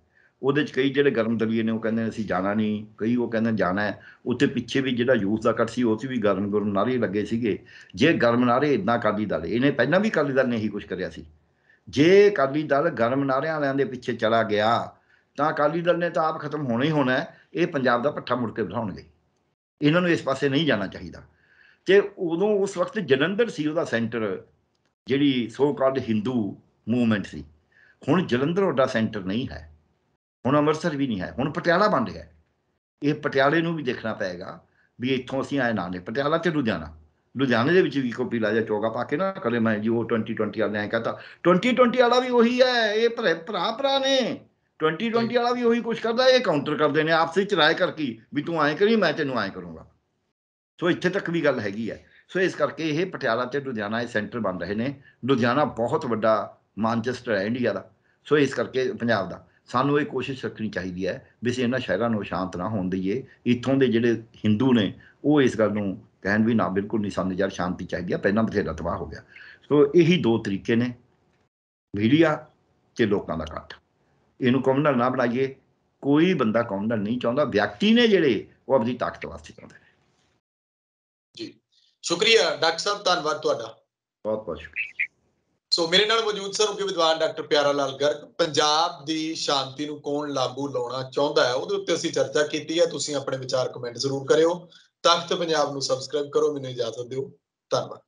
ਉਹਦੇ 'ਚ ਕਈ ਜਿਹੜੇ ਗਰਮ ਦਲੀਏ ਨੇ ਉਹ ਕਹਿੰਦੇ ਨੇ ਅਸੀਂ ਜਾਣਾ ਨਹੀਂ, ਕਈ ਉਹ ਕਹਿੰਦੇ ਜਾਣਾ ਹੈ। ਉੱਥੇ ਪਿੱਛੇ ਵੀ ਜਿਹੜਾ ਯੂਥ ਦਾ ਇਕੱਠ ਸੀ ਉਹ 'ਚ ਵੀ ਗਰਮ ਨਾਅਰੇ ਲੱਗੇ ਸੀਗੇ। ਜੇ ਗਰਮ ਨਾਅਰੇ ਇੱਦਾਂ ਅਕਾਲੀ ਦਲ, ਇਹਨੇ ਪਹਿਲਾਂ ਵੀ ਅਕਾਲੀ ਦਲ ਨੇ ਇਹੀ ਕੁਛ ਕਰਿਆ ਸੀ। ਜੇ ਅਕਾਲੀ ਦਲ ਗਰਮ ਨਾਅਰਿਆਂ ਵਾਲਿਆਂ ਦੇ ਪਿੱਛੇ ਚਲਾ ਗਿਆ ਤਾਂ ਅਕਾਲੀ ਦਲ ਨੇ ਤਾਂ ਆਪ ਖਤਮ ਹੋਣਾ ਹੀ ਹੋਣਾ। ਇਹ ਪੰਜਾਬ ਦਾ ਭੱਠਾ ਮੁੜ ਕੇ ਬਿਠਾਉਣਗੇ। ਇਹਨਾਂ ਨੂੰ ਇਸ ਪਾਸੇ ਨਹੀਂ ਜਾਣਾ ਚਾਹੀਦਾ। ਤੇ ਉਦੋਂ ਉਸ ਵਕਤ ਜਲੰਧਰ ਸੀ ਉਹਦਾ ਸੈਂਟਰ, ਜਿਹੜੀ ਸੋ ਕਾਲਡ ਹਿੰਦੂ ਮੂਵਮੈਂਟ ਸੀ। ਹੁਣ ਜਲੰਧਰ ਉਹਦਾ ਸੈਂਟਰ ਨਹੀਂ ਹੈ, ਹੁਣ ਅੰਮ੍ਰਿਤਸਰ ਵੀ ਨਹੀਂ ਹੈ, ਹੁਣ ਪਟਿਆਲਾ ਬਣ ਰਿਹਾ। ਇਹ ਪਟਿਆਲੇ ਨੂੰ ਵੀ ਦੇਖਣਾ ਪਏਗਾ ਵੀ ਇੱਥੋਂ ਅਸੀਂ ਆਏ ਨਾ ਨੇ। ਪਟਿਆਲਾ ਤੇ ਲੁਧਿਆਣੇ ਦੇ ਵਿੱਚ ਵੀ ਕੋਈ ਲਾਜਾ ਚੋਗਾ ਪਾ ਕੇ ਨਾ ਕਰੇ ਮੈਂ ਜੀ ਉਹ 2020 ਵਾਲੇ ਐਂ ਕਹਤਾ। 2020 ਵਾਲਾ ਵੀ ਉਹੀ ਹੈ, ਇਹ ਭਰਾ ਨੇ। 2020 ਵਾਲਾ ਵੀ ਉਹੀ ਕੁਛ ਕਰਦਾ। ਇਹ ਕਾਊਂਟਰ ਕਰਦੇ ਨੇ ਆਪਸ ਵਿੱਚ ਰਾਏ ਕਰਕੇ ਵੀ ਤੂੰ ਐਂ ਕਰੀ, ਮੈਂ ਤੈਨੂੰ ਐਂ ਕਰੂੰਗਾ। ਸੋ ਇੱਥੇ ਤੱਕ ਵੀ ਗੱਲ ਹੈਗੀ ਹੈ। ਸੋ ਇਸ ਕਰਕੇ ਇਹ ਪਟਿਆਲਾ ਤੇ ਲੁਧਿਆਣਾ ਇਹ ਸੈਂਟਰ ਬਣ ਰਹੇ ਨੇ। ਲੁਧਿਆਣਾ ਬਹੁਤ ਵੱਡਾ ਮਾਨਚੈਸਟਰ ਹੈ ਇੰਡੀਆ ਦਾ। ਸੋ ਇਸ ਕਰਕੇ ਪੰਜਾਬ ਦਾ ਸਾਨੂੰ ਇਹ ਕੋਸ਼ਿਸ਼ ਰੱਖਣੀ ਚਾਹੀਦੀ ਹੈ ਵੀ ਅਸੀਂ ਇਹਨਾਂ ਸ਼ਹਿਰਾਂ ਨੂੰ ਸ਼ਾਂਤ ਨਾ ਹੋਣ ਦਈਏ। ਇੱਥੋਂ ਦੇ ਜਿਹੜੇ ਹਿੰਦੂ ਨੇ ਉਹ ਇਸ ਗੱਲ ਨੂੰ ਕਹਿਣ ਵੀ ਨਾ, ਬਿਲਕੁਲ ਨਹੀਂ, ਸਾਨੂੰ ਯਾਰ ਸ਼ਾਂਤੀ ਚਾਹੀਦੀ ਹੈ, ਪਹਿਲਾਂ ਬਥੇਰਾ ਤਬਾਹ ਹੋ ਗਿਆ। ਸੋ ਇਹੀ ਦੋ ਤਰੀਕੇ ਨੇ, ਮੀਡੀਆ ਤੇ ਲੋਕਾਂ ਦਾ ਇਕੱਠ। ਇਹਨੂੰ ਕਮਿਊਨਲ ਨਾ ਬਣਾਈਏ। ਕੋਈ ਬੰਦਾ ਕਮਿਊਨਲ ਨਹੀਂ ਚਾਹੁੰਦਾ, ਵਿਅਕਤੀ ਨੇ ਜਿਹੜੇ ਉਹ ਆਪਣੀ ਤਾਕਤ ਵਾਸਤੇ ਚਾਹੁੰਦੇ ਨੇ। ਜੀ ਸ਼ੁਕਰੀਆ ਡਾਕਟਰ ਸਾਹਿਬ, ਧੰਨਵਾਦ ਤੁਹਾਡਾ, ਬਹੁਤ ਬਹੁਤ ਸ਼ੁਕਰੀਆ। ਸੋ ਮੇਰੇ ਨਾਲ ਮੌਜੂਦ ਸਨ ਮੁੱਖ ਵਿਦਵਾਨ ਡਾਕਟਰ ਪਿਆਰਾ ਲਾਲ ਗਰਗ। ਪੰਜਾਬ ਦੀ ਸ਼ਾਂਤੀ ਨੂੰ ਕੌਣ ਲਾਗੂ ਲਾਉਣਾ ਚਾਹੁੰਦਾ ਹੈ ਉਹਦੇ ਉੱਤੇ ਅਸੀਂ ਚਰਚਾ ਕੀਤੀ ਹੈ। ਤੁਸੀਂ ਆਪਣੇ ਵਿਚਾਰ ਕਮੈਂਟ ਜ਼ਰੂਰ ਕਰਿਓ। ਤਖਤ ਪੰਜਾਬ ਨੂੰ ਸਬਸਕ੍ਰਾਈਬ ਕਰੋ। ਮੈਨੂੰ ਇਜਾਜ਼ਤ ਦਿਓ। ਧੰਨਵਾਦ।